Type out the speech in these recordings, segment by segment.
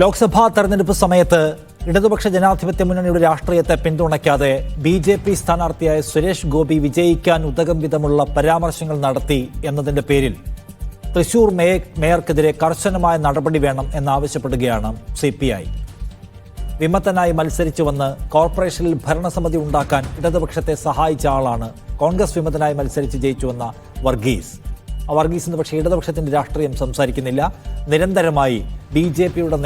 ലോക്സഭാ തെരഞ്ഞെടുപ്പ് സമയത്ത് ഇടതുപക്ഷ ജനാധിപത്യ മുന്നണിയുടെ രാഷ്ട്രീയത്തെ പിന്തുണയ്ക്കാതെ ബി.ജെ.പി. സ്ഥാനാർത്ഥിയായ സുരേഷ് ഗോപി വിജയിക്കാൻ ഉതകം വിധമുള്ള പരാമർശങ്ങൾ നടത്തി എന്നതിന്റെ പേരിൽ തൃശൂർ മേയർക്കെതിരെ കർശനമായ നടപടി വേണം എന്നാവശ്യപ്പെടുകയാണ് CPI. വിമതനായി മത്സരിച്ചു വന്ന് കോർപ്പറേഷനിൽ ഭരണസമിതി ഉണ്ടാക്കാൻ ഇടതുപക്ഷത്തെ സഹായിച്ച ആളാണ് കോൺഗ്രസ് വിമതനായി മത്സരിച്ച് ജയിച്ചുവന്ന വർഗീസ്. വർഗീസ് എന്ന് പക്ഷേ ഇടതുപക്ഷത്തിന്റെ രാഷ്ട്രീയം സംസാരിക്കുന്നില്ല. നിരന്തരമായി ബി.ജെ.പിയുടെ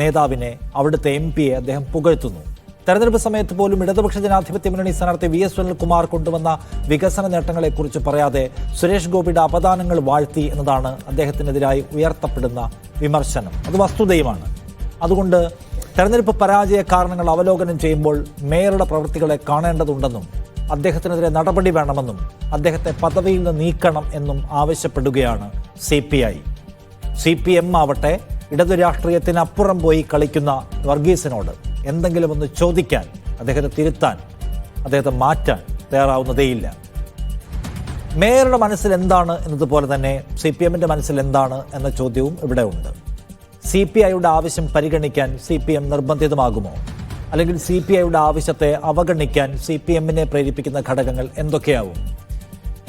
നേതാവിനെ അവിടുത്തെ MP-യെ അദ്ദേഹം പുകഴ്ത്തുന്നു. തെരഞ്ഞെടുപ്പ് സമയത്ത് പോലും ഇടതുപക്ഷ ജനാധിപത്യ മുന്നണി സ്ഥാനാർത്ഥി VS സുനിൽകുമാർ കൊണ്ടുവന്ന വികസന നേട്ടങ്ങളെക്കുറിച്ച് പറയാതെ സുരേഷ് ഗോപിയുടെ അപദാനങ്ങൾ വാഴ്ത്തി എന്നതാണ് അദ്ദേഹത്തിനെതിരായി ഉയർത്തപ്പെടുന്ന വിമർശനം. അത് വസ്തുതയുമാണ്. അതുകൊണ്ട് തെരഞ്ഞെടുപ്പ് പരാജയ കാരണങ്ങൾ അവലോകനം ചെയ്യുമ്പോൾ മേയറുടെ പ്രവൃത്തികളെ കാണേണ്ടതുണ്ടെന്നും അദ്ദേഹത്തിനെതിരെ നടപടി വേണമെന്നും അദ്ദേഹത്തെ പദവിയിൽ നിന്ന് നീക്കണം എന്നും ആവശ്യപ്പെടുകയാണ് CPI. CPM ആവട്ടെ ഇടതു രാഷ്ട്രീയത്തിനപ്പുറം പോയി കളിക്കുന്ന വർഗീസിനോട് എന്തെങ്കിലും ഒന്ന് ചോദിക്കാൻ, അദ്ദേഹത്തെ തിരുത്താൻ, അദ്ദേഹത്തെ മാറ്റാൻ തയ്യാറാവുന്നതേയില്ല. മേയറുടെ മനസ്സിൽ എന്താണ് എന്നതുപോലെ തന്നെ CPM-ന്റെ മനസ്സിൽ എന്താണ് എന്ന ചോദ്യവും ഇവിടെ ഉണ്ട്. CPI-യുടെ ആവശ്യം പരിഗണിക്കാൻ CPM നിർബന്ധിതമാകുമോ? അല്ലെങ്കിൽ CPI-യുടെ ആവശ്യത്തെ അവഗണിക്കാൻ CPM-നെ പ്രേരിപ്പിക്കുന്ന ഘടകങ്ങൾ എന്തൊക്കെയാവും?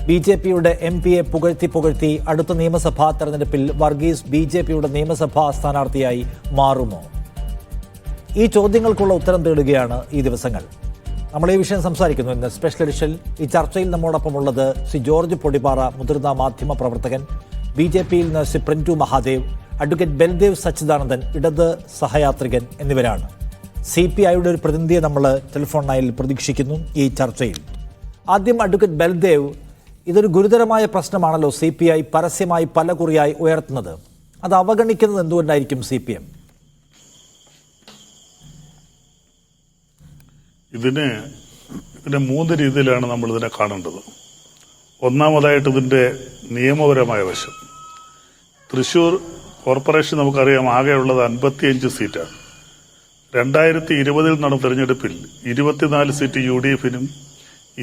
ബി.ജെ.പിയുടെ MP-യെ പുകഴ്ത്തി അടുത്ത നിയമസഭാ തെരഞ്ഞെടുപ്പിൽ വർഗീസ് ബി.ജെ.പിയുടെ നിയമസഭാ സ്ഥാനാർത്ഥിയായി മാറുമോ? ഈ ചോദ്യങ്ങൾക്കുള്ള ഉത്തരം തേടുകയാണ് ഈ ദിവസങ്ങൾ. നമ്മൾ ഈ വിഷയം സംസാരിക്കുന്നു ഇന്ന് സ്പെഷ്യൽ എഡിഷനിൽ. ഈ ചർച്ചയിൽ നമ്മോടൊപ്പം ഉള്ളത് ശ്രീ ജോർജ് പൊടിപ്പാറ, മുതിർന്ന മാധ്യമ പ്രവർത്തകൻ, ബി.ജെ.പിയിൽ നിന്ന് ശ്രീ പ്രിൻറ്റു മഹാദേവ്, അഡ്വക്കേറ്റ് ബൽദേവ് സച്ചിദാനന്ദൻ, ഇടത് സഹയാത്രികൻ എന്നിവരാണ്. CPI-യുടെ ഒരു പ്രതിനിധിയെ നമ്മൾ ടെലിഫോൺ ലൈനിൽ പ്രതീക്ഷിക്കുന്നു ഈ ചർച്ചയിൽ. ആദ്യം അഡ്വക്കേറ്റ് ബൽദേവ്, ഇതൊരു ഗുരുതരമായ പ്രശ്നമാണല്ലോ CPI പരസ്യമായി പലകുറിയായി ഉയർത്തുന്നത്. അത് അവഗണിക്കുന്നത് എന്തുകൊണ്ടായിരിക്കും CPM? ഇതിനെ 3 രീതിയിലാണ് നമ്മൾ ഇതിനെ കാണേണ്ടത്. ഒന്നാമതായിട്ട് ഇതിന്റെ നിയമപരമായ വശം. തൃശൂർ കോർപ്പറേഷൻ നമുക്കറിയാം ആകെയുള്ളത് 55 സീറ്റാണ്. 2020 നടന്ന തെരഞ്ഞെടുപ്പിൽ 24 സീറ്റ് UDF-നും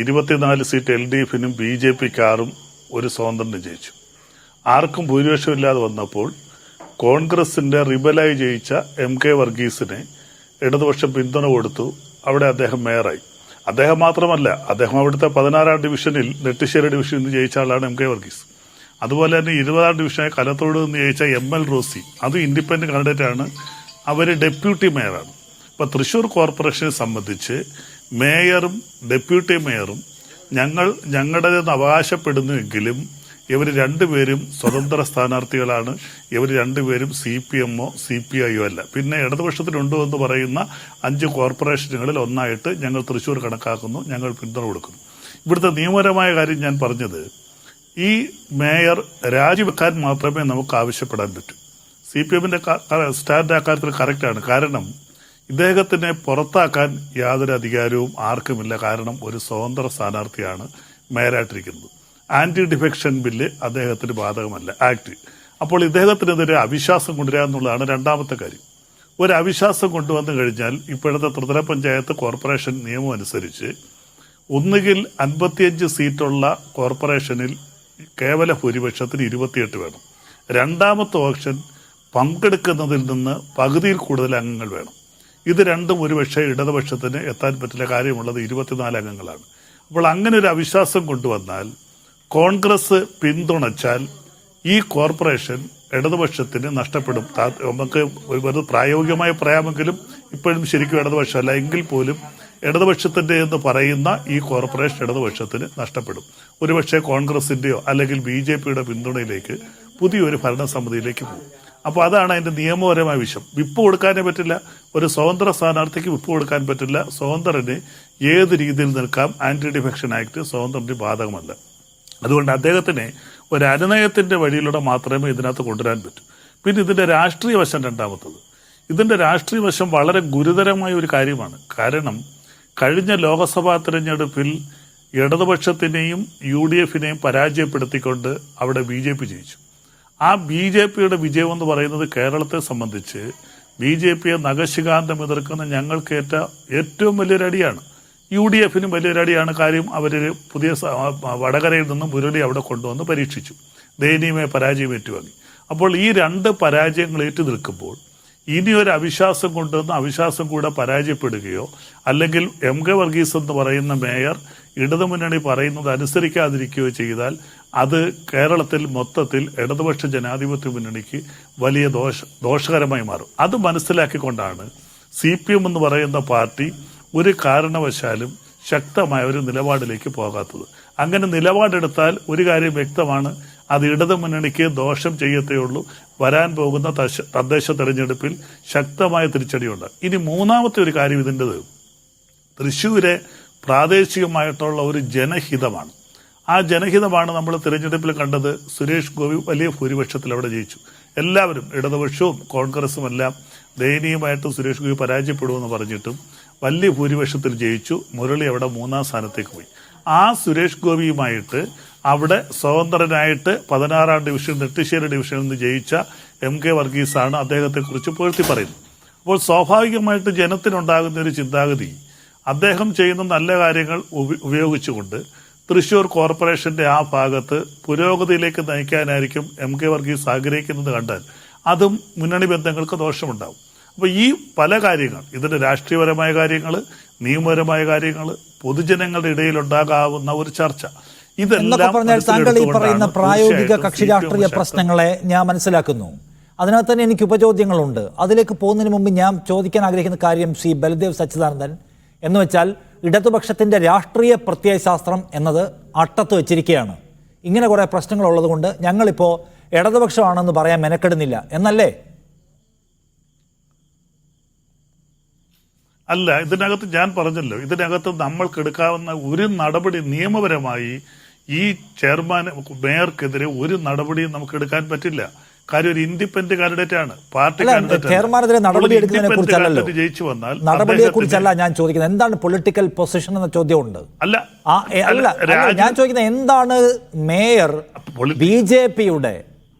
24 സീറ്റ് LDF-നും ബി.ജെ.പിക്കാരും ഒരു സ്വതന്ത്രനും ജയിച്ചു. ആർക്കും ഭൂരിപക്ഷമില്ലാതെ വന്നപ്പോൾ കോൺഗ്രസിന്റെ റിബലായി ജയിച്ച MK വർഗീസിനെ ഇടതുപക്ഷം പിന്തുണ കൊടുത്തു. അവിടെ അദ്ദേഹം മേയറായി. അദ്ദേഹം മാത്രമല്ല, അദ്ദേഹം അവിടുത്തെ 16-ാം ഡിവിഷനിൽ നെട്ടിശ്ശേരി ഡിവിഷനിൽ നിന്ന് ജയിച്ച ആളാണ് MK വർഗീസ്. അതുപോലെ തന്നെ 20-ാം ഡിവിഷനായ കലത്തോട് നിന്ന് ജയിച്ച ML റോസി, അത് ഇൻഡിപെൻഡന്റ് കാൻഡിഡേറ്റാണ്. അവര് ഡെപ്യൂട്ടി മേയറാണ്. ഇപ്പൊ തൃശൂർ കോർപ്പറേഷനെ സംബന്ധിച്ച് മേയറും ഡെപ്യൂട്ടി മേയറും ഞങ്ങളുടേതെന്ന് അവകാശപ്പെടുന്നുവെങ്കിലും ഇവർ രണ്ടുപേരും സ്വതന്ത്ര സ്ഥാനാർത്ഥികളാണ്. ഇവർ രണ്ടുപേരും CPM-ഓ CPI-യോ അല്ല. പിന്നെ ഇടതുപക്ഷത്തിനുണ്ടോ എന്ന് പറയുന്ന 5 കോർപ്പറേഷനുകളിൽ ഒന്നായിട്ട് ഞങ്ങൾ തൃശൂർ കണക്കാക്കുന്നു, ഞങ്ങൾ പിന്തുണ കൊടുക്കുന്നു. ഇവിടുത്തെ നിയമപരമായ കാര്യം ഞാൻ പറഞ്ഞത്, ഈ മേയർ രാജിവെക്കാൻ മാത്രമേ നമുക്ക് ആവശ്യപ്പെടാൻ പറ്റൂ. CPM-ന്റെ സ്റ്റാൻഡ് അക്കാര്യത്തിൽ കറക്റ്റാണ്. കാരണം ഇദ്ദേഹത്തിനെ പുറത്താക്കാൻ യാതൊരു അധികാരവും ആർക്കുമില്ല. കാരണം ഒരു സ്വതന്ത്ര സ്ഥാനാർത്ഥിയാണ് മേയറായിട്ടിരിക്കുന്നത്. ആന്റി ഡിഫെക്ഷൻ ബില്ല് അദ്ദേഹത്തിന് ബാധകമല്ല, ആക്ട്. അപ്പോൾ ഇദ്ദേഹത്തിനെതിരെ അവിശ്വാസം കൊണ്ടുവരിക എന്നുള്ളതാണ് രണ്ടാമത്തെ കാര്യം. ഒരു അവിശ്വാസം കൊണ്ടുവന്നു കഴിഞ്ഞാൽ ഇപ്പോഴത്തെ ത്രിതല പഞ്ചായത്ത് കോർപ്പറേഷൻ നിയമം അനുസരിച്ച് ഒന്നുകിൽ 55 സീറ്റുള്ള കോർപ്പറേഷനിൽ കേവല ഭൂരിപക്ഷത്തിന് 28 വേണം. രണ്ടാമത്തെ ഓപ്ഷൻ പങ്കെടുക്കുന്നതിൽ നിന്ന് പകുതിയിൽ കൂടുതൽ അംഗങ്ങൾ വേണം. ഇത് രണ്ടും ഒരുപക്ഷെ ഇടതുപക്ഷത്തിന് എത്താൻ പറ്റില്ല. കാര്യമുള്ളത് 24 അംഗങ്ങളാണ്. അപ്പോൾ അങ്ങനെ ഒരു അവിശ്വാസം കൊണ്ടുവന്നാൽ, കോൺഗ്രസ് പിന്തുണച്ചാൽ ഈ കോർപ്പറേഷൻ ഇടതുപക്ഷത്തിന് നഷ്ടപ്പെടും. നമുക്ക് ഒരു പ്രായോഗികമായി പറയാമെങ്കിലും ഇപ്പോഴും ശരിക്കും ഇടതുപക്ഷമല്ല എങ്കിൽ പോലും ഇടതുപക്ഷത്തിന്റെ എന്ന് പറയുന്ന ഈ കോർപ്പറേഷൻ ഇടതുപക്ഷത്തിന് നഷ്ടപ്പെടും. ഒരുപക്ഷെ കോൺഗ്രസിന്റെയോ അല്ലെങ്കിൽ ബി.ജെ.പിയുടെ പിന്തുണയിലേക്ക് പുതിയൊരു ഭരണസമിതിയിലേക്ക് പോകും. അപ്പോൾ അതാണ് അതിന്റെ നിയമപരമായ വിഷയം. വിപ്പ് കൊടുക്കാനേ പറ്റില്ല. ഒരു സ്വതന്ത്ര സ്ഥാനാർത്ഥിക്ക് വിപ്പ് കൊടുക്കാൻ പറ്റില്ല. സ്വതന്ത്രന് ഏത് രീതിയിൽ നിൽക്കാം. ആന്റി ഡിഫെക്ഷൻ ആക്ട് സ്വതന്ത്രന് ബാധകമല്ല. അതുകൊണ്ട് അദ്ദേഹത്തിനെ ഒരു അനുനയത്തിന്റെ വഴിയിലൂടെ മാത്രമേ ഇതിനകത്ത് കൊണ്ടുവരാൻ പറ്റൂ. പിന്നെ ഇതിന്റെ രാഷ്ട്രീയ വശം രണ്ടാമത്തത്. ഇതിന്റെ രാഷ്ട്രീയ വശം വളരെ ഗുരുതരമായ ഒരു കാര്യമാണ്. കാരണം കഴിഞ്ഞ ലോക്സഭാ തെരഞ്ഞെടുപ്പിൽ ഇടതുപക്ഷത്തിനെയും UDF-നെയും പരാജയപ്പെടുത്തിക്കൊണ്ട് അവിടെ ബി.ജെ.പി. ജയിച്ചു. ആ ബി.ജെ.പിയുടെ വിജയം എന്ന് പറയുന്നത് കേരളത്തെ സംബന്ധിച്ച് ബി.ജെ.പിയെ നഖശികാന്തം എതിർക്കുന്ന ഞങ്ങൾക്കേറ്റ ഏറ്റവും വലിയൊരു അടിയാണ്. UDF-നും വലിയൊരടിയാണ്. കാര്യം അവരൊരു പുതിയ വടകരയിൽ നിന്നും മുരളി അവിടെ കൊണ്ടുവന്ന് പരീക്ഷിച്ചു, ദയനീയമായ പരാജയം ഏറ്റുവാങ്ങി. അപ്പോൾ ഈ 2 പരാജയങ്ങൾ ഏറ്റു നിൽക്കുമ്പോൾ ഇനി ഒരു അവിശ്വാസം കൊണ്ടുവന്ന് അവിശ്വാസം കൂടെ പരാജയപ്പെടുകയോ അല്ലെങ്കിൽ MK വർഗീസ് എന്ന് പറയുന്ന മേയർ ഇടതുമുന്നണി പറയുന്നത് അനുസരിക്കാതിരിക്കുകയോ ചെയ്താൽ അത് കേരളത്തിൽ മൊത്തത്തിൽ ഇടതുപക്ഷ ജനാധിപത്യ മുന്നണിക്ക് വലിയ ദോഷകരമായി മാറും. അത് മനസ്സിലാക്കിക്കൊണ്ടാണ് CPM എന്ന് പറയുന്ന പാർട്ടി ഒരു കാരണവശാലും ശക്തമായ ഒരു നിലപാടിലേക്ക് പോകാത്തത്. അങ്ങനെ നിലപാടെടുത്താൽ ഒരു കാര്യം വ്യക്തമാണ്, അത് ഇടതുമുന്നണിക്ക് ദോഷം ചെയ്യത്തേയുള്ളൂ. വരാൻ പോകുന്ന തദ്ദേശ തെരഞ്ഞെടുപ്പിൽ ശക്തമായ തിരിച്ചടിയുണ്ട്. ഇനി മൂന്നാമത്തെ ഒരു കാര്യം ഇതിൻ്റെത് തൃശ്ശൂരെ പ്രാദേശികമായിട്ടുള്ള ഒരു ജനഹിതമാണ്. ആ ജനഹിതമാണ് നമ്മൾ തിരഞ്ഞെടുപ്പിൽ കണ്ടത്. സുരേഷ് ഗോപി വലിയ ഭൂരിപക്ഷത്തിൽ അവിടെ ജയിച്ചു. എല്ലാവരും ഇടതുപക്ഷവും കോൺഗ്രസും എല്ലാം ദയനീയമായിട്ട് സുരേഷ് ഗോപി പരാജയപ്പെടുമെന്ന് പറഞ്ഞിട്ടും വലിയ ഭൂരിപക്ഷത്തിൽ ജയിച്ചു. മുരളി അവിടെ 3ാം സ്ഥാനത്തേക്ക് പോയി. ആ സുരേഷ് ഗോപിയുമായിട്ട് അവിടെ സ്വതന്ത്രനായിട്ട് 16ാം ഡിവിഷൻ നെട്ടിശ്ശേരി ഡിവിഷനിൽ നിന്ന് ജയിച്ച MK വർഗീസാണ് അദ്ദേഹത്തെക്കുറിച്ച് പുകഴ്ത്തി പറയുന്നത്. അപ്പോൾ സ്വാഭാവികമായിട്ട് ജനത്തിനുണ്ടാകുന്ന ഒരു ചിന്താഗതി, അദ്ദേഹം ചെയ്യുന്ന നല്ല കാര്യങ്ങൾ ഉപയോഗിച്ചുകൊണ്ട് തൃശ്ശൂർ കോർപ്പറേഷന്റെ ആ ഭാഗത്ത് പുരോഗതിയിലേക്ക് നയിക്കാനായിരിക്കും MK വർഗീസ് ആഗ്രഹിക്കുന്നത് കണ്ടാൽ അതും മുന്നണി ബന്ധങ്ങൾക്ക് ദോഷമുണ്ടാവും. അപ്പോൾ ഈ പല കാര്യങ്ങൾ, ഇതിന്റെ രാഷ്ട്രീയപരമായ കാര്യങ്ങൾ, നിയമപരമായ കാര്യങ്ങൾ, പൊതുജനങ്ങളുടെ ഇടയിൽ ഉണ്ടാകാവുന്ന ഒരു ചർച്ച, ഇതെല്ലാം പറഞ്ഞാൽ താങ്കൾ ഈ പറയുന്ന പ്രായോഗിക കക്ഷി രാഷ്ട്രീയ പ്രശ്നങ്ങളെ ഞാൻ മനസ്സിലാക്കുന്നു. അതിനകത്ത് തന്നെ എനിക്ക് ഉപചോദ്യങ്ങളുണ്ട്. അതിലേക്ക് പോകുന്നതിന് മുമ്പ് ഞാൻ ചോദിക്കാൻ ആഗ്രഹിക്കുന്ന കാര്യം ശ്രീ ബൽദേവ് സച്ചിദാനന്ദൻ എന്ന് വെച്ചാൽ ഇടതുപക്ഷത്തിന്റെ രാഷ്ട്രീയ പ്രത്യയശാസ്ത്രം എന്നത് അട്ടത്ത് വെച്ചിരിക്കുകയാണ്. ഇങ്ങനെ കുറെ പ്രശ്നങ്ങളുള്ളത് കൊണ്ട് ഞങ്ങളിപ്പോൾ ഇടതുപക്ഷമാണെന്ന് പറയാൻ മെനക്കെടുന്നില്ല എന്നല്ലേ? അല്ല, ഇതിനകത്ത് ഞാൻ പറഞ്ഞല്ലോ, ഇതിനകത്ത് നമ്മൾക്ക് എടുക്കാവുന്ന ഒരു നടപടി നിയമപരമായി ഈ ചെയർമാൻ മേയർക്കെതിരെ ഒരു നടപടിയും നമുക്ക് എടുക്കാൻ പറ്റില്ല. കാര്യം ഒരു ഇൻഡിപെൻഡന്റ് കാൻഡിഡേറ്റ് ആണ്, പാർട്ടി ചെയർമാനെതിരെ നടപടി എടുക്കുന്നതിനെ കുറിച്ചല്ലോ, ജയിച്ചു വന്നാൽ നടപടിയെ കുറിച്ചല്ല ഞാൻ ചോദിക്കുന്നത്. എന്താണ് പൊളിറ്റിക്കൽ പൊസിഷൻ എന്ന ചോദ്യമുണ്ട്. അല്ല ഞാൻ ചോദിക്കുന്നത് എന്താണ് മേയർ BJPയുടെ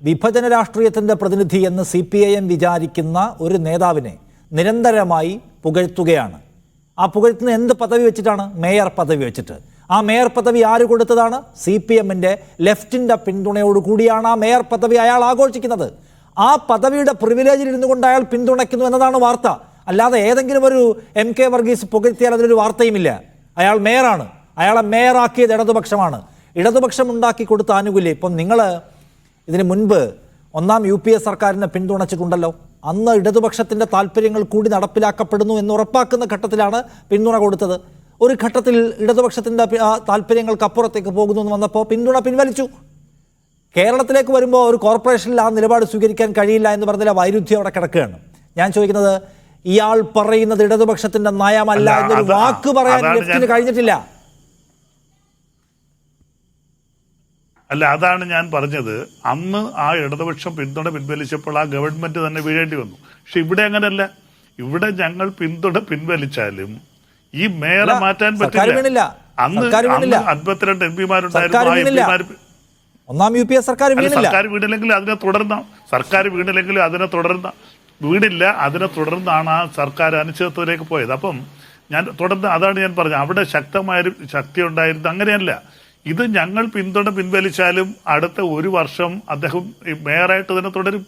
വിഭജന രാഷ്ട്രീയത്തിന്റെ പ്രതിനിധി എന്ന് CPIM വിചാരിക്കുന്ന ഒരു നേതാവിനെ നിരന്തരമായി പുകഴ്ത്തുകയാണ്. ആ പുകഴ്ത്തുന്ന എന്ത് പദവി വെച്ചിട്ടാണ്? മേയർ പദവി വെച്ചിട്ട്. ആ മേയർ പദവി ആര് കൊടുത്തതാണ്? CPMന്റെ ലെഫ്റ്റിന്റെ പിന്തുണയോടുകൂടിയാണ് ആ മേയർ പദവി അയാൾ ആഘോഷിക്കുന്നത്. ആ പദവിയുടെ പ്രിവിലേജിൽ ഇരുന്നു കൊണ്ട് അയാൾ പിന്തുണയ്ക്കുന്നു എന്നതാണ് വാർത്ത. അല്ലാതെ ഏതെങ്കിലും ഒരു MK വർഗീസ് പുകഴ്ത്തിയാൽ അതിലൊരു വാർത്തയുമില്ല. അയാൾ മേയറാണ്, അയാളെ മേയറാക്കിയത് ഇടതുപക്ഷമാണ്. ഇടതുപക്ഷം ഉണ്ടാക്കി കൊടുത്ത ആനുകൂല്യം. ഇപ്പം നിങ്ങൾ ഇതിന് മുൻപ് 1ാം UPA സർക്കാരിനെ പിന്തുണച്ചിട്ടുണ്ടല്ലോ. അന്ന് ഇടതുപക്ഷത്തിന്റെ താല്പര്യങ്ങൾ കൂടി നടപ്പിലാക്കപ്പെടുന്നു എന്ന് ഉറപ്പാക്കുന്ന ഘട്ടത്തിലാണ് പിന്തുണ കൊടുത്തത്. ഒരു ഘട്ടത്തിൽ ഇടതുപക്ഷത്തിന്റെ താല്പര്യങ്ങൾക്ക് അപ്പുറത്തേക്ക് പോകുന്നു എന്ന് വന്നപ്പോൾ പിന്തുണ പിൻവലിച്ചു. കേരളത്തിലേക്ക് വരുമ്പോൾ ഒരു കോർപ്പറേഷനിൽ ആ നിലപാട് സ്വീകരിക്കാൻ കഴിയില്ല എന്ന് പറഞ്ഞാൽ വൈരുദ്ധ്യം അവിടെ കിടക്കുകയാണ്. ഞാൻ ചോദിക്കുന്നത്, ഇയാൾ പറയുന്നത് ഇടതുപക്ഷത്തിന്റെ നയമല്ല എന്നൊരു വാക്ക് പറയാൻ ലെഫ്റ്റിന് കഴിഞ്ഞിട്ടില്ല. അല്ല, അതാണ് ഞാൻ പറഞ്ഞത്. അന്ന് ആ ഇടതുപക്ഷം പിന്തുണ പിൻവലിച്ചപ്പോൾ ആ ഗവൺമെന്റ് തന്നെ വീഴേണ്ടി വന്നു. പക്ഷെ ഇവിടെ അങ്ങനെയല്ല. ഇവിടെ ഞങ്ങൾ പിന്തുണ പിൻവലിച്ചാലും ഈ മേയറെ മാറ്റാൻ പറ്റില്ല. അന്ന് 52 എംപിമാരുണ്ടായിരുന്നു. 1ാം UPA സർക്കാർ വീണില്ലെങ്കിൽ അതിനെ തുടർന്ന സർക്കാർ വീണില്ലെങ്കിൽ അതിനെ തുടർന്ന വീടില്ല. അതിനെ തുടർന്നാണ് ആ സർക്കാർ അനിശ്ചിതത്വത്തിലേക്ക് പോയത്. അപ്പം ഞാൻ തുടർന്ന് അതാണ് ഞാൻ പറഞ്ഞത്, അവിടെ ശക്തമായൊരു ശക്തി ഉണ്ടായിരുന്നു. അങ്ങനെയല്ല, ഇത് ഞങ്ങൾ പിന്തുണ പിൻവലിച്ചാലും അടുത്ത 1 വർഷം അദ്ദേഹം മേയറായിട്ട് തന്നെ തുടരും.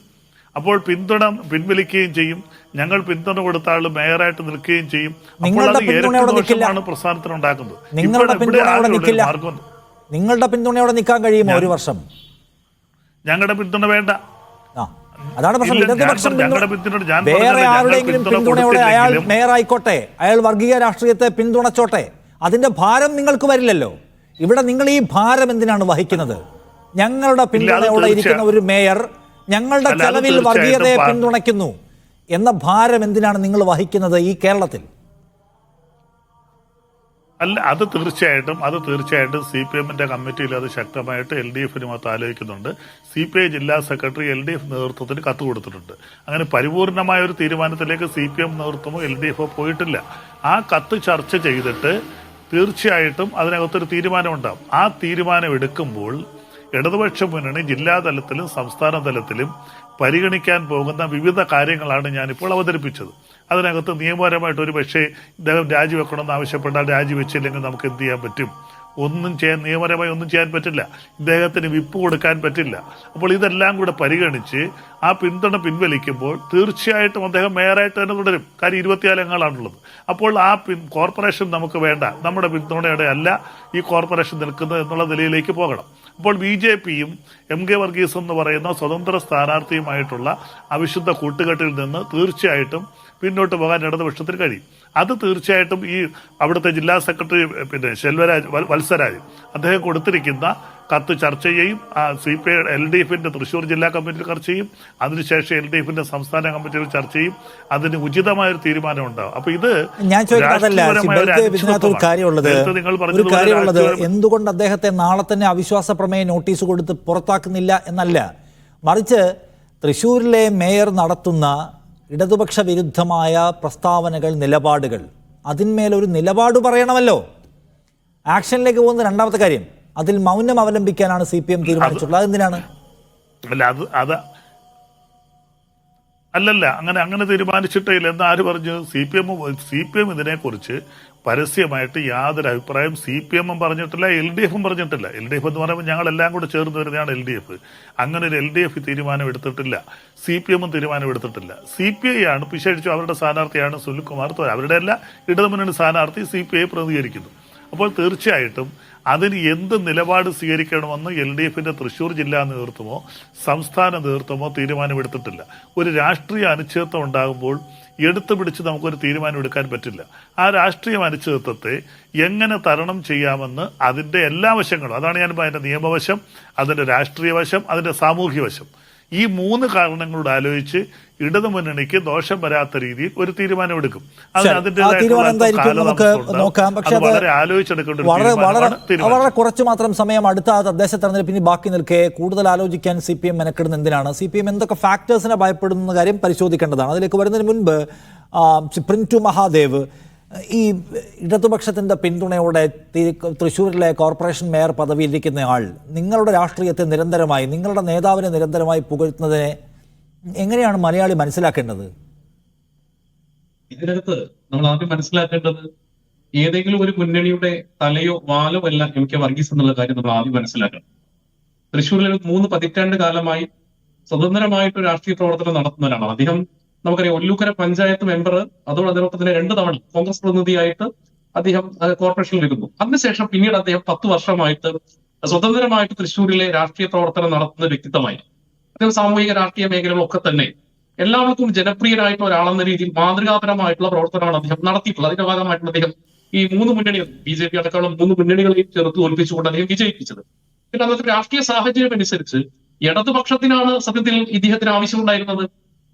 അപ്പോൾ പിന്തുണ പിൻവലിക്കുകയും ചെയ്യും, ഞങ്ങൾ പിന്തുണ കൊടുത്ത ആൾ മേയറായിട്ട് നിൽക്കുകയും ചെയ്യും. അപ്പോൾ അത് ഏറെ പ്രസ്ഥാനത്തിന് ഉണ്ടാക്കുന്നത്. നിങ്ങളുടെ പിന്തുണയോടെ നിൽക്കാൻ കഴിയുമോ 1 വർഷം? ഞങ്ങളുടെ പിന്തുണ വേണ്ട. അതാണ് പ്രശ്നം. വേറെ ആരുടെയെങ്കിലും പിന്തുണയോടെ അയാൾ മേയറായിക്കോട്ടെ, അയാൾ വർഗീയ രാഷ്ട്രീയത്തെ പിന്തുണച്ചോട്ടെ, അതിന്റെ ഭാരം നിങ്ങൾക്ക് വരില്ലല്ലോ. ഇവിടെ നിങ്ങൾ ഈ ഭാരം എന്തിനാണ് വഹിക്കുന്നത്? ഞങ്ങളുടെ പിന്തുണയോടെ ഇരിക്കുന്ന ഒരു മേയർ ഞങ്ങളുടെ ചെലവിൽ വർഗീയതയെ പിന്തുണയ്ക്കുന്നു എന്ന ഭാരം എന്തിനാണ് നിങ്ങൾ വഹിക്കുന്നത് ഈ കേരളത്തിൽ? അല്ല, അത് തീർച്ചയായിട്ടും CPMന്റെ കമ്മിറ്റിയിൽ അത് ശക്തമായിട്ട് LDFനുമൊത്ത് ആലോചിക്കുന്നുണ്ട്. CPI ജില്ലാ സെക്രട്ടറി LDF നേതൃത്വത്തിന് കത്ത് കൊടുത്തിട്ടുണ്ട്. അങ്ങനെ പരിപൂർണമായ ഒരു തീരുമാനത്തിലേക്ക് CPM നേതൃത്വമോ LDFോ പോയിട്ടില്ല. ആ കത്ത് ചർച്ച ചെയ്തിട്ട് തീർച്ചയായിട്ടും അതിനകത്തൊരു തീരുമാനമുണ്ടാകും. ആ തീരുമാനം എടുക്കുമ്പോൾ ഇടതുപക്ഷ മുന്നണി ജില്ലാ തലത്തിലും സംസ്ഥാന തലത്തിലും പരിഗണിക്കാൻ പോകുന്ന വിവിധ കാര്യങ്ങളാണ് ഞാനിപ്പോൾ അവതരിപ്പിച്ചത്. അതിനകത്ത് നിയമപരമായിട്ട് ഒരു പക്ഷേ ഇദ്ദേഹം രാജിവെക്കണമെന്ന് ആവശ്യപ്പെട്ടാൽ രാജിവെച്ചില്ലെങ്കിൽ നമുക്ക് എന്ത് ചെയ്യാൻ പറ്റും? ഒന്നും ചെയ്യാൻ നിയമപരമായി ഒന്നും ചെയ്യാൻ പറ്റില്ല. ഇദ്ദേഹത്തിന് വിപ്പ് കൊടുക്കാൻ പറ്റില്ല. അപ്പോൾ ഇതെല്ലാം കൂടെ പരിഗണിച്ച് ആ പിന്തുണ പിൻവലിക്കുമ്പോൾ തീർച്ചയായിട്ടും അദ്ദേഹം മേയറായിട്ട് തന്നെ തുടരും. കാര്യം 24 അംഗങ്ങളാണുള്ളത്. അപ്പോൾ ആ കോർപ്പറേഷൻ നമുക്ക് വേണ്ട, നമ്മുടെ പിന്തുണയുടെ അല്ല ഈ കോർപ്പറേഷൻ നിൽക്കുന്നത് എന്നുള്ള നിലയിലേക്ക് പോകണം. അപ്പോൾ BJPയും MK വർഗീസ് എന്ന് പറയുന്ന സ്വതന്ത്ര സ്ഥാനാർത്ഥിയുമായിട്ടുള്ള അവിശുദ്ധ കൂട്ടുകെട്ടിൽ നിന്ന് തീർച്ചയായിട്ടും പിന്നോട്ട് പോകാൻ ഇടതുപക്ഷത്തിന് കഴിയും. അത് തീർച്ചയായിട്ടും ഈ അവിടുത്തെ ജില്ലാ സെക്രട്ടറി വത്സരാജ് അദ്ദേഹം കൊടുത്തിരിക്കുന്ന കത്ത് ചർച്ച ചെയ്യും. CPI LDFന്റെ തൃശൂർ ജില്ലാ കമ്മിറ്റിയിൽ ചർച്ച ചെയ്യും. അതിനുശേഷം LDFന്റെ സംസ്ഥാന കമ്മിറ്റിയിൽ ചർച്ച ചെയ്യും. അതിന് ഉചിതമായൊരു തീരുമാനം ഉണ്ടാവും. അപ്പൊ ഇത് ഞാൻ കാര്യമുള്ളത് എന്തുകൊണ്ട് അദ്ദേഹത്തെ നാളെ തന്നെ അവിശ്വാസ പ്രമേയ നോട്ടീസ് കൊടുത്ത് പുറത്താക്കുന്നില്ല എന്നല്ല, മറിച്ച് തൃശൂരിലെ മേയർ നടത്തുന്ന ഇടതുപക്ഷ വിരുദ്ധമായ പ്രസ്താവനകൾ, നിലപാടുകൾ, അതിന്മേലൊരു നിലപാട് പറയണമല്ലോ. ആക്ഷനിലേക്ക് പോകുന്ന രണ്ടാമത്തെ കാര്യം, അതിൽ മൗനം അവലംബിക്കാനാണ് CPM തീരുമാനിച്ചിട്ടുള്ളത്. അതെന്തിനാണ്? അല്ലല്ല, അങ്ങനെ തീരുമാനിച്ചിട്ടേ ഇല്ല എന്ന് ആര് പറഞ്ഞു? CPM ഇതിനെക്കുറിച്ച് പരസ്യമായിട്ട് യാതൊരു അഭിപ്രായം CPM പറഞ്ഞിട്ടില്ല, LDF പറഞ്ഞിട്ടില്ല. LDF എന്ന് പറയുമ്പോൾ ഞങ്ങളെല്ലാം കൂടെ ചേർന്ന് വരുന്നതാണ് LDF. അങ്ങനെ ഒരു LDF തീരുമാനം എടുത്തിട്ടില്ല, CPM തീരുമാനം എടുത്തിട്ടില്ല. CPI ആണ് പിശടിച്ചു, അവരുടെ സ്ഥാനാർത്ഥിയാണ് സുനിൽകുമാർ തോര. അവരുടെ എല്ലാ ഇടതുമുന്നണി സ്ഥാനാർത്ഥി CPI പ്രതികരിക്കുന്നു. അപ്പോൾ തീർച്ചയായിട്ടും അതിന് എന്ത് നിലപാട് സ്വീകരിക്കണമെന്ന് LDFന്റെ തൃശൂർ ജില്ലാ നേതൃത്വമോ സംസ്ഥാന നേതൃത്വമോ തീരുമാനമെടുത്തിട്ടില്ല. ഒരു രാഷ്ട്രീയ അനിശ്ചിതത്വം ഉണ്ടാകുമ്പോൾ എടുത്തു പിടിച്ച് നമുക്കൊരു തീരുമാനം എടുക്കാൻ പറ്റില്ല. ആ രാഷ്ട്രീയ അനിശ്ചിതത്വത്തെ എങ്ങനെ തരണം ചെയ്യാമെന്ന് അതിന്റെ എല്ലാ വശങ്ങളും, അതാണ് ഞാൻ അതിന്റെ നിയമവശം, അതിന്റെ രാഷ്ട്രീയ വശം, അതിന്റെ സാമൂഹ്യ വശം, ഈ 3 കാരണങ്ങളോട് ആലോചിച്ച് ഇടതുമുന്നണിക്ക് ദോഷം വരാത്ത രീതിയിൽ ഒരു തീരുമാനമെടുക്കും. വളരെ കുറച്ച് മാത്രം സമയം അടുത്ത തദ്ദേശ തെരഞ്ഞെടുപ്പിന് ബാക്കി നിൽക്കെ കൂടുതൽ ആലോചിക്കാൻ CPM മെനക്കെടുന്ന എന്തിനാണ്? CPM എന്തൊക്കെ ഫാക്ടേഴ്സിനെ ഭയപ്പെടുന്ന കാര്യം പരിശോധിക്കേണ്ടതാണ്. അതിലേക്ക് വരുന്നതിന് മുൻപ് പ്രിൻറ്റു മഹാദേവ്, ഈ ഇടതുപക്ഷത്തിന്റെ പിന്തുണയോടെ തൃശ്ശൂരിലെ കോർപ്പറേഷൻ മേയർ പദവിയിലിരിക്കുന്ന ആൾ നിങ്ങളുടെ രാഷ്ട്രീയത്തെ നിരന്തരമായി, നിങ്ങളുടെ നേതാവിനെ നിരന്തരമായി പുകഴ്ത്തുന്നതിനെ എങ്ങനെയാണ് മലയാളി മനസ്സിലാക്കേണ്ടത്? ഇതിനകത്ത് നമ്മൾ ആദ്യം മനസ്സിലാക്കേണ്ടത് ഏതെങ്കിലും ഒരു മുന്നണിയുടെ തലയോ വാലോ അല്ല MK വർഗീസ് എന്നുള്ള കാര്യം നമ്മൾ ആദ്യം മനസ്സിലാക്കണം. തൃശ്ശൂരിൽ 3 പതിറ്റാണ്ട് കാലമായി സ്വതന്ത്രമായിട്ട് രാഷ്ട്രീയ പ്രവർത്തനം നടത്തുന്നവരാണ് അദ്ദേഹം. നമുക്കറിയാം, ഒല്ലൂക്കര പഞ്ചായത്ത് മെമ്പർ, അതോടൊപ്പം തന്നെ 2 തവണ കോൺഗ്രസ് പ്രതിനിധിയായിട്ട് അദ്ദേഹം കോർപ്പറേഷനിൽ വരുന്നു. അതിനുശേഷം പിന്നീട് അദ്ദേഹം 10 വർഷമായിട്ട് സ്വതന്ത്രമായിട്ട് തൃശ്ശൂരിലെ രാഷ്ട്രീയ പ്രവർത്തനം നടത്തുന്ന വ്യക്തിത്വമായി. അദ്ദേഹം സാമൂഹിക രാഷ്ട്രീയ മേഖലകളൊക്കെ തന്നെ എല്ലാവർക്കും ജനപ്രിയനായിട്ടുള്ള ഒരാളെന്ന രീതിയിൽ മാതൃകാപരമായിട്ടുള്ള പ്രവർത്തനമാണ് അദ്ദേഹം നടത്തിയിട്ടുള്ളത്. അതിന്റെ ഭാഗമായിട്ടുള്ള അദ്ദേഹം ഈ 3 മുന്നണികൾ, BJP അടക്കമുള്ള 3 മുന്നണികളെയും ചേർത്ത് തോൽപ്പിച്ചുകൊണ്ട് അദ്ദേഹം വിജയിപ്പിച്ചത്. പിന്നെ അന്നത്തെ രാഷ്ട്രീയ സാഹചര്യം അനുസരിച്ച് ഇടതുപക്ഷത്തിനാണ് സത്യത്തിൽ ഇദ്ദേഹത്തിന് ആവശ്യമുണ്ടായിരുന്നത്.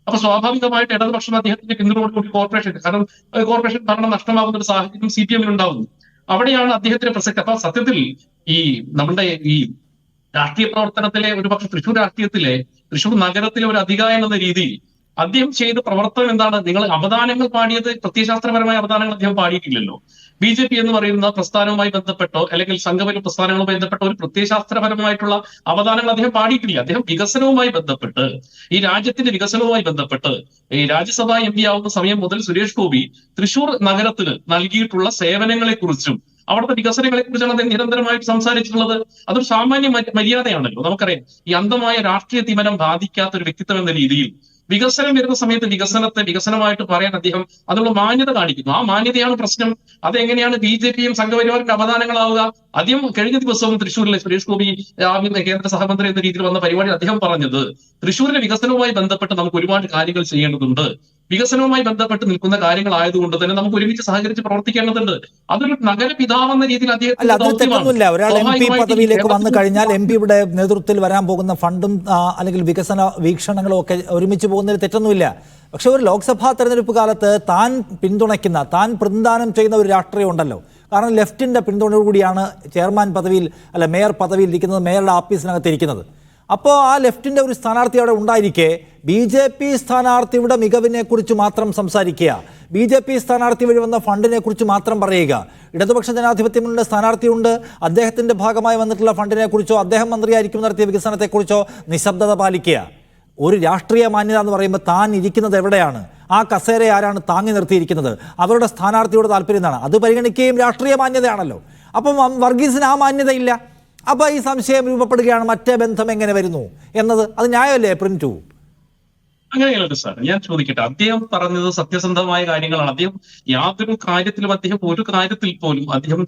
അപ്പൊ സ്വാഭാവികമായിട്ട് ഇടതുപക്ഷം അദ്ദേഹത്തിന്റെ പിന്തുണയോടുകൂടി കാരണം കോർപ്പറേഷൻ ഭരണം നഷ്ടമാകുന്ന ഒരു സാഹചര്യം CPM ഉണ്ടാവുന്നു. അവിടെയാണ് അദ്ദേഹത്തിന്റെ പ്രസക്തി. അപ്പൊ സത്യത്തിൽ ഈ നമ്മുടെ ഈ രാഷ്ട്രീയ പ്രവർത്തനത്തിലെ ഒരുപക്ഷെ തൃശ്ശൂർ രാഷ്ട്രീയത്തിലെ, തൃശ്ശൂർ നഗരത്തിലെ ഒരു അധികായൻ എന്ന രീതിയിൽ അദ്ദേഹം ചെയ്ത പ്രവർത്തനം എന്താണ്? നിങ്ങൾ അവദാനങ്ങൾ പാടിയത്, പ്രത്യയശാസ്ത്രപരമായ അവദാനങ്ങൾ അദ്ദേഹം പാടിയിട്ടില്ലല്ലോ. BJP എന്ന് പറയുന്ന പ്രസ്ഥാനവുമായി ബന്ധപ്പെട്ടോ അല്ലെങ്കിൽ സംഘപരിവാർ പ്രസ്ഥാനങ്ങളുമായി ബന്ധപ്പെട്ട ഒരു പ്രത്യയശാസ്ത്രപരമായിട്ടുള്ള അവദാനങ്ങൾ അദ്ദേഹം പാടിയിട്ടില്ല. അദ്ദേഹം വികസനവുമായി ബന്ധപ്പെട്ട്, ഈ രാജ്യത്തിന്റെ വികസനവുമായി ബന്ധപ്പെട്ട് ഈ രാജ്യസഭാ MP ആവുന്ന സമയം മുതൽ സുരേഷ് ഗോപി തൃശ്ശൂർ നഗരത്തിന് നൽകിയിട്ടുള്ള സേവനങ്ങളെ കുറിച്ചും അവിടുത്തെ വികസനങ്ങളെ കുറിച്ചാണ് അദ്ദേഹം നിരന്തരമായിട്ട് സംസാരിച്ചിട്ടുള്ളത്. അതൊരു സാമാന്യ മര്യാദയാണല്ലോ. നമുക്കറിയാം, ഈ അന്ധമായ രാഷ്ട്രീയ തിമനം ബാധിക്കാത്ത ഒരു വ്യക്തിത്വം എന്ന രീതിയിൽ വികസനം വരുന്ന സമയത്ത് വികസനമായിട്ട് പറയാൻ അദ്ദേഹം അതിനുള്ള മാന്യത കാണിക്കുന്നു. ആ മാന്യതയാണ് പ്രശ്നം. അതെങ്ങനെയാണ് BJPയും സംഘപരിവാറിന്റെ അവദാനങ്ങളാവുക? അദ്ദേഹം കഴിഞ്ഞ ദിവസവും തൃശ്ശൂരിലെ സുരേഷ് ഗോപി കേന്ദ്ര സഹമന്ത്രി എന്ന രീതിയിൽ വന്ന പരിപാടി അദ്ദേഹം പറഞ്ഞത്, തൃശ്ശൂരിലെ വികസനവുമായി ബന്ധപ്പെട്ട് നമുക്ക് ഒരുപാട് കാര്യങ്ങൾ ചെയ്യേണ്ടതുണ്ട്. വികസനവുമായി ബന്ധപ്പെട്ട് നിൽക്കുന്ന കാര്യങ്ങളായതുകൊണ്ട് തന്നെ നമുക്ക് ഒരുമിച്ച് സഹകരിച്ച് പ്രവർത്തിക്കേണ്ടതുണ്ട്. അതൊരു നഗരപിതാവെന്ന രീതിയിൽ ഒരാൾ MP പദവിയിലേക്ക് വന്നു കഴിഞ്ഞാൽ MPയുടെ നേതൃത്വത്തിൽ വരാൻ പോകുന്ന ഫണ്ടും അല്ലെങ്കിൽ വികസന വീക്ഷണങ്ങളും ഒക്കെ ഒരുമിച്ച് പോകുന്നതിൽ തെറ്റൊന്നുമില്ല. പക്ഷെ ഒരു ലോക്സഭാ തെരഞ്ഞെടുപ്പ് കാലത്ത് താൻ പിന്തുണയ്ക്കുന്ന, താൻ പ്രതിദാനം ചെയ്യുന്ന ഒരു രാഷ്ട്രീയം ഉണ്ടല്ലോ. കാരണം ലെഫ്റ്റിന്റെ പിന്തുണയോടുകൂടിയാണ് ചെയർമാൻ പദവിയിൽ മേയർ പദവിയിൽ ഇരിക്കുന്നത്, മേയറുടെ ആഫീസിനകത്ത് ഇരിക്കുന്നത്. അപ്പോൾ ആ ലെഫ്റ്റിന്റെ ഒരു സ്ഥാനാർത്ഥി അവിടെ ഉണ്ടായിരിക്കെ BJP സ്ഥാനാർത്ഥിയുടെ മികവിനെ കുറിച്ച് മാത്രം സംസാരിക്കുക, BJP സ്ഥാനാർത്ഥി വഴി വന്ന ഫണ്ടിനെ കുറിച്ച് മാത്രം പറയുക, ഇടതുപക്ഷ ജനാധിപത്യ മുന്നണിയുടെ സ്ഥാനാർത്ഥിയുണ്ട്, അദ്ദേഹത്തിന്റെ ഭാഗമായി വന്നിട്ടുള്ള ഫണ്ടിനെ കുറിച്ചോ അദ്ദേഹം മന്ത്രിയായിരിക്കും നടത്തിയ വികസനത്തെക്കുറിച്ചോ നിശബ്ദത പാലിക്കുക. ഒരു രാഷ്ട്രീയ മാന്യത എന്ന് പറയുമ്പോൾ താൻ ഇരിക്കുന്നത് എവിടെയാണ്, ആ കസേര ആരാണ് താങ്ങി നിർത്തിയിരിക്കുന്നത്, അവരുടെ സ്ഥാനാർത്ഥിയോട് താല്പര്യം എന്താണ്, അത് പരിഗണിക്കുകയും രാഷ്ട്രീയ മാന്യതയാണല്ലോ. അപ്പം വർഗീസിന് ആ മാന്യതയില്ല. അപ്പോൾ ഈ സംശയം രൂപപ്പെടുകയാണ്, മറ്റേ ബന്ധം എങ്ങനെ വരുന്നു എന്നത്. അത് ന്യായമല്ലേ പ്രിൻറ്റു? അങ്ങനെയല്ല സാർ, ഞാൻ ചോദിക്കട്ടെ, അദ്ദേഹം പറഞ്ഞത് സത്യസന്ധമായ കാര്യങ്ങളാണ്. അദ്ദേഹം യാതൊരു കാര്യത്തിലും ഒരു കാര്യത്തിൽ പോലും അദ്ദേഹം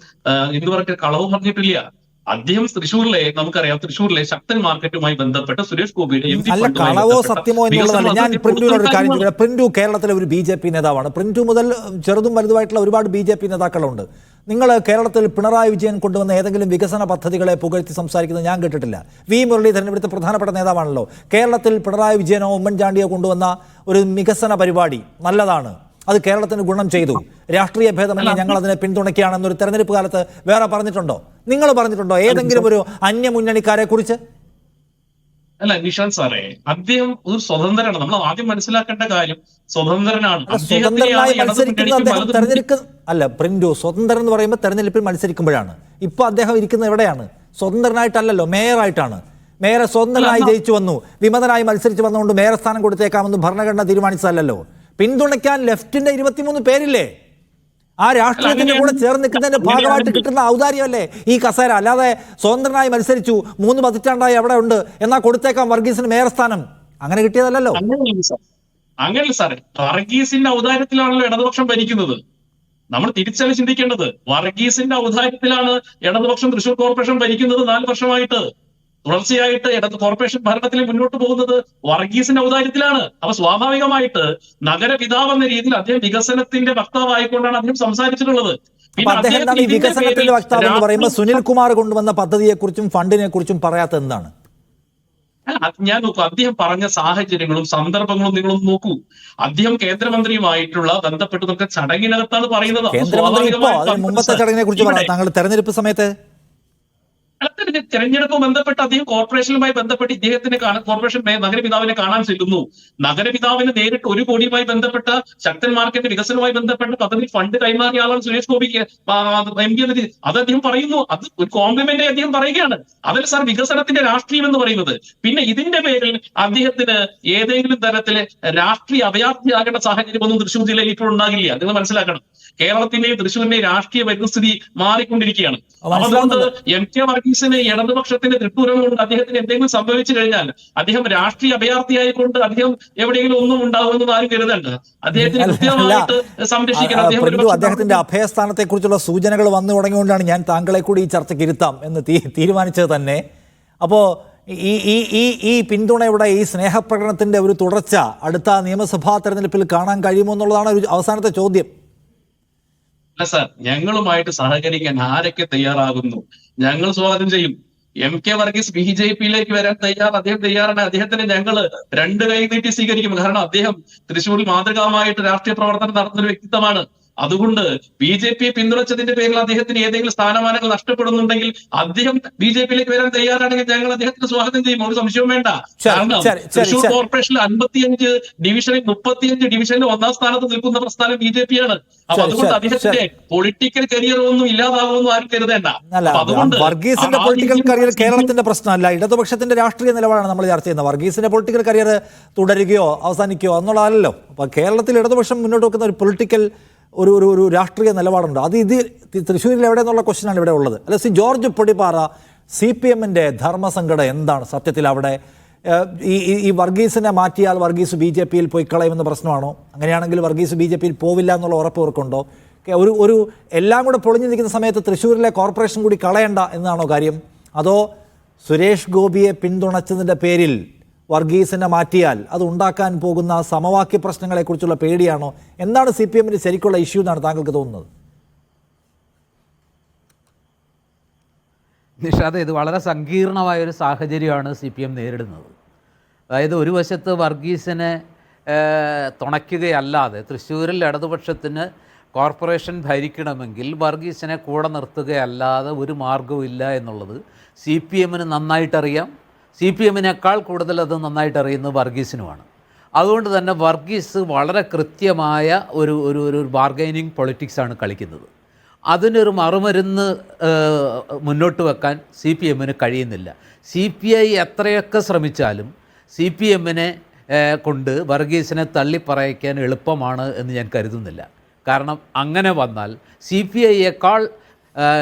എന്ത് പറഞ്ഞ കളവ് പറഞ്ഞിട്ടില്ല. അദ്ദേഹം തൃശ്ശൂരിലെ, നമുക്കറിയാം, തൃശ്ശൂരിലെ ശക്തൻ മാർക്കറ്റുമായി ബന്ധപ്പെട്ട് സുരേഷ് ഗോപിയുടെ അല്ല, കളവോ സത്യമോ എന്നുള്ളതല്ല. ഞാൻ പ്രിന്റുവിനോട് ഒരു കാര്യം ചോദിക്കാം. പ്രിന്റു കേരളത്തിലെ ഒരു BJP നേതാവാണ്. പ്രിന്റു മുതൽ ചെറുതും വലുതുമായിട്ടുള്ള ഒരുപാട് BJP നേതാക്കളുണ്ട്. നിങ്ങൾ കേരളത്തിൽ പിണറായി വിജയൻ കൊണ്ടുവന്ന ഏതെങ്കിലും വികസന പദ്ധതികളെ പുകഴ്ത്തി സംസാരിക്കുന്നത് ഞാൻ കേട്ടിട്ടില്ല. വി മുരളീധരൻ ഇവിടുത്തെ പ്രധാനപ്പെട്ട നേതാവാണല്ലോ. കേരളത്തിൽ പിണറായി വിജയനോ ഉമ്മൻചാണ്ടിയോ കൊണ്ടുവന്ന ഒരു വികസന പരിപാടി നല്ലതാണ്, അത് കേരളത്തിന് ഗുണം ചെയ്തു, രാഷ്ട്രീയ ഭേദമല്ല, ഞങ്ങൾ അതിനെ പിന്തുണയ്ക്കുകയാണെന്നൊരു തെരഞ്ഞെടുപ്പ് കാലത്ത് വേറെ പറഞ്ഞിട്ടുണ്ടോ? നിങ്ങൾ പറഞ്ഞിട്ടുണ്ടോ ഏതെങ്കിലും ഒരു അന്യമുന്നണിക്കാരെ കുറിച്ച്? അല്ല നിഷാന്ത് സാറേ, അദ്ദേഹം ഒരു സ്വതന്ത്രനാണ്. നമ്മൾ ആദ്യം മനസ്സിലാക്കേണ്ട കാര്യം സ്വതന്ത്രനാണ്. സ്വതന്ത്രനായി മത്സരിക്കുന്നത് അദ്ദേഹം തെരഞ്ഞെടുക്കുന്ന അല്ല പ്രിന്റു. സ്വതന്ത്രൻ എന്ന് പറയുമ്പോൾ തെരഞ്ഞെടുപ്പിൽ മത്സരിക്കുമ്പോഴാണ്. ഇപ്പൊ അദ്ദേഹം ഇരിക്കുന്നത് എവിടെയാണ്? സ്വതന്ത്രനായിട്ടല്ലല്ലോ, മേയറായിട്ടാണ്. മേയറെ സ്വതന്ത്രനായി ജയിച്ചു വന്നു, വിമതനായി മത്സരിച്ച് വന്നുകൊണ്ട് മേയർ സ്ഥാനം കൊടുത്തേക്കാമെന്ന് ഭരണഘടന തീരുമാനിച്ചതല്ലോ. പിന്തുണയ്ക്കാൻ ലെഫ്റ്റിന്റെ 23 പേരില്ലേ? ആ രാഷ്ട്രീയത്തിന്റെ കൂടെ ചേർന്ന് നിൽക്കുന്നതിന്റെ ഭാഗമായിട്ട് കിട്ടുന്ന ഔദാര്യമല്ലേ ഈ കസേര? അല്ലാതെ സ്വതന്ത്രനായി മത്സരിച്ചു, 3 പതിറ്റാണ്ടായി അവിടെ ഉണ്ട്, എന്നാ കൊടുത്തേക്കാം വർഗീസിന് മേയർ സ്ഥാനം, അങ്ങനെ കിട്ടിയതല്ലോ. അങ്ങനെയല്ല സാറേ, വർഗീസിന്റെ ഔദാര്യത്തിലാണല്ലോ ഇടതുപക്ഷം ഭരിക്കുന്നത്. നമ്മൾ തിരിച്ചല്ല ചിന്തിക്കേണ്ടത്. വർഗീസിന്റെ ഔദാര്യത്തിലാണ് ഇടതുപക്ഷം തൃശ്ശൂർ കോർപ്പറേഷൻ ഭരിക്കുന്നത് 4 വർഷമായിട്ട്. തുടർച്ചയായിട്ട് ഇടത് കോർപ്പറേഷൻ ഭരണത്തിൽ മുന്നോട്ട് പോകുന്നത് വർഗീസിന്റെ ഔദാര്യത്തിലാണ്. അപ്പൊ സ്വാഭാവികമായിട്ട് നഗരപിതാവ് എന്ന രീതിയിൽ അദ്ദേഹം വികസനത്തിന്റെ വക്താവായിക്കൊണ്ടാണ് അദ്ദേഹം സംസാരിച്ചിട്ടുള്ളത്. അദ്ദേഹം ഈ വികസനത്തിന്റെ വക്താവ് എന്ന് പറയുമ്പോൾ സുനിൽകുമാർ കൊണ്ടുവന്ന പദ്ധതിയെക്കുറിച്ചും ഫണ്ടിനെ കുറിച്ചും പറയാത്ത എന്താണ്? ഞാൻ നോക്കൂ, അദ്ദേഹം പറഞ്ഞ സാഹചര്യങ്ങളും സന്ദർഭങ്ങളും നിങ്ങളൊന്ന് നോക്കൂ. അദ്ദേഹം കേന്ദ്രമന്ത്രിയുമായിട്ടുള്ള ബന്ധപ്പെട്ട് നമുക്ക് ചടങ്ങിനകത്താണ് പറയുന്നത്. മുമ്പത്തെ ചടങ്ങിനെ കുറിച്ച് പറയാം. താങ്കൾ തെരഞ്ഞെടുപ്പ് സമയത്ത് തെരഞ്ഞെടുപ്പ് ബന്ധപ്പെട്ട് അദ്ദേഹം കോർപ്പറേഷനുമായി ബന്ധപ്പെട്ട് ഇദ്ദേഹത്തിന് കോർപ്പറേഷൻ നഗരപിതാവിനെ കാണാൻ ചെല്ലുന്നു. നഗരപിതാവിന് നേരിട്ട് 1 കോടിയുമായി ബന്ധപ്പെട്ട ശക്തൻ മാർക്കറ്റ് വികസനവുമായി ബന്ധപ്പെട്ട പദ്ധതി ഫണ്ട് കൈമാറിയ ആളാണ് സുരേഷ് ഗോപിക്ക് MP എന്ന. അത് അദ്ദേഹം പറയുന്നു, അത് ഒരു കോംപ്ലിമെന്റ് അദ്ദേഹം പറയുകയാണ്. അതിൽ സാർ വികസനത്തിന്റെ രാഷ്ട്രീയം എന്ന് പറയുന്നത്. പിന്നെ ഇതിന്റെ പേരിൽ അദ്ദേഹത്തിന് ഏതെങ്കിലും തരത്തില് രാഷ്ട്രീയ അഭയാർത്ഥിയാകേണ്ട സാഹചര്യമൊന്നും തൃശ്ശൂർ ജില്ലയിൽ ഇപ്പോൾ ഉണ്ടാകില്ല. നിങ്ങൾ മനസ്സിലാക്കണം, കേരളത്തിന്റെയും തൃശ്ശൂരിന്റെയും രാഷ്ട്രീയ പരിസ്ഥിതി മാറിക്കൊണ്ടിരിക്കുകയാണ്. അതുകൊണ്ട് MK വർഗീസിന് ഇടതുപക്ഷത്തിന്റെ തൃപ്പൂരം കൊണ്ട് അദ്ദേഹത്തിന് എന്തെങ്കിലും സംഭവിച്ചു കഴിഞ്ഞാൽ അദ്ദേഹം രാഷ്ട്രീയ അഭയാർത്ഥിയായിക്കൊണ്ട് അദ്ദേഹം എവിടെയെങ്കിലും ഒന്നും ഉണ്ടാകുമെന്ന് ആരും കരുതണ്ട. അദ്ദേഹത്തിന് കൃത്യമായിട്ട് സംരക്ഷിക്കണം. അദ്ദേഹത്തിന്റെ അഭയസ്ഥാനത്തെ കുറിച്ചുള്ള സൂചനകൾ വന്നു തുടങ്ങിയുകൊണ്ടാണ് ഞാൻ താങ്കളെ കൂടി ഈ ചർച്ചയ്ക്ക് ഇരുത്താം എന്ന് തീരുമാനിച്ചത് തന്നെ. അപ്പോ ഈ പിന്തുണയുടെ ഈ സ്നേഹപ്രകടനത്തിന്റെ ഒരു തുടർച്ച അടുത്ത നിയമസഭാ തെരഞ്ഞെടുപ്പിൽ കാണാൻ കഴിയുമോ എന്നുള്ളതാണ് ഒരു അവസാനത്തെ ചോദ്യം. അല്ല സാർ, ഞങ്ങളുമായിട്ട് സഹകരിക്കാൻ ആരൊക്കെ തയ്യാറാകുന്നു ഞങ്ങൾ സ്വാഗതം ചെയ്യും. MK വർഗീസ് BJP-യിലേക്ക് വരാൻ അദ്ദേഹം തയ്യാറാണ്. അദ്ദേഹത്തിന് ഞങ്ങൾ 2 കൈ നീട്ടി സ്വീകരിക്കും. കാരണം അദ്ദേഹം തൃശ്ശൂരിൽ മാതൃകാമായിട്ട് രാഷ്ട്രീയ പ്രവർത്തനം നടത്തുന്ന ഒരു വ്യക്തിത്വമാണ്. അതുകൊണ്ട് BJP പിന്തുണച്ചതിന്റെ പേരിൽ അദ്ദേഹത്തിന് ഏതെങ്കിലും സ്ഥാനമാനങ്ങൾ നഷ്ടപ്പെടുന്നുണ്ടെങ്കിൽ അദ്ദേഹം BJP-യിലേക്ക് വരാൻ തയ്യാറാണെങ്കിൽ ഞങ്ങൾ അദ്ദേഹത്തിന് സ്വാഗതം ചെയ്യും. ഒരു സംശയവും വേണ്ട. കാരണം തൃശ്ശൂർ കോർപ്പറേഷനിൽ 55 ഡിവിഷനിൽ 35 ഡിവിഷനിൽ 1ാം സ്ഥാനത്ത് നിൽക്കുന്ന പ്രസ്ഥാനം BJP-യാണ്. അപ്പൊ അതുകൊണ്ട് അദ്ദേഹത്തിന്റെ പൊളിറ്റിക്കൽ കരിയർ ഒന്നും ഇല്ലാതാകുമെന്നും ആരും കരുതേണ്ട. അതുകൊണ്ട് വർഗീസിന്റെ പൊളിറ്റിക്കൽ കരിയർ കേരളത്തിന്റെ പ്രശ്നമല്ല, ഇടതുപക്ഷത്തിന്റെ രാഷ്ട്രീയ നിലപാടാണ് നമ്മൾ ചർച്ച ചെയ്യുന്നത്. വർഗീസിന്റെ പൊളിറ്റിക്കൽ കരിയർ തുടരുകയോ അവസാനിക്കുകയോ എന്നുള്ളതല്ലോ. അപ്പൊ കേരളത്തിൽ ഇടതുപക്ഷം മുന്നോട്ട് വെക്കുന്ന ഒരു പൊളിറ്റിക്കൽ ഒരു രാഷ്ട്രീയ നിലപാടുണ്ട്. അത് തൃശ്ശൂരിൽ എവിടെ നിന്നുള്ള ക്വസ്റ്റ്യനാണ് ഇവിടെ ഉള്ളത്. അല്ല, ജോർജ് പൊടിപ്പാറ, CPM-ന്റെ ധർമ്മസങ്കടം എന്താണ് സത്യത്തിൽ അവിടെ? ഈ വർഗീസിനെ മാറ്റിയാൽ വർഗീസ് BJP-യിൽ പോയി കളയുമെന്ന പ്രശ്നമാണോ? അങ്ങനെയാണെങ്കിൽ വർഗീസ് BJP-യിൽ പോവില്ല എന്നുള്ള ഉറപ്പ് അവർക്കുണ്ടോ? ഒരു എല്ലാം കൂടെ പൊളിഞ്ഞു നിൽക്കുന്ന സമയത്ത് തൃശ്ശൂരിലെ കോർപ്പറേഷൻ കൂടി കളയണ്ട എന്നാണോ കാര്യം? അതോ സുരേഷ് ഗോപിയെ പിന്തുണച്ചതിൻ്റെ പേരിൽ വർഗീസിനെ മാറ്റിയാൽ അത് ഉണ്ടാക്കാൻ പോകുന്ന സമവാക്യ പ്രശ്നങ്ങളെക്കുറിച്ചുള്ള പേടിയാണോ? എന്താണ് CPM-ന്റെ ശരിക്കുള്ള ഇഷ്യൂ എന്നാണ് താങ്കൾക്ക് തോന്നുന്നത്? നിഷാദ്, ഇത് വളരെ സങ്കീർണമായൊരു സാഹചര്യമാണ് CPM നേരിടുന്നത്. അതായത് ഒരു വശത്ത് വർഗീസിനെ തുണയ്ക്കുകയല്ലാതെ തൃശ്ശൂരിൽ ഇടതുപക്ഷത്തിന് കോർപ്പറേഷൻ ഭരിക്കണമെങ്കിൽ വർഗീസിനെ കൂടെ നിർത്തുകയല്ലാതെ ഒരു മാർഗവും ഇല്ല എന്നുള്ളത് CPM-ന് നന്നായിട്ടറിയാം. CPM-നേക്കാൾ കൂടുതൽ അത് നന്നായിട്ടറിയുന്നത് വർഗീസിനുമാണ്. അതുകൊണ്ട് തന്നെ വർഗീസ് വളരെ കൃത്യമായ ഒരു ബാർഗൈനിങ് പൊളിറ്റിക്സാണ് കളിക്കുന്നത്. അതിനൊരു മറുമരുന്ന് മുന്നോട്ട് വെക്കാൻ CPM-ന് കഴിയുന്നില്ല. CPI എത്രയൊക്കെ ശ്രമിച്ചാലും CPM-നെ കൊണ്ട് വർഗീസിനെ തള്ളിപ്പറയിക്കാൻ എളുപ്പമാണ് എന്ന് ഞാൻ കരുതുന്നില്ല. കാരണം അങ്ങനെ വന്നാൽ CPI-യേക്കാൾ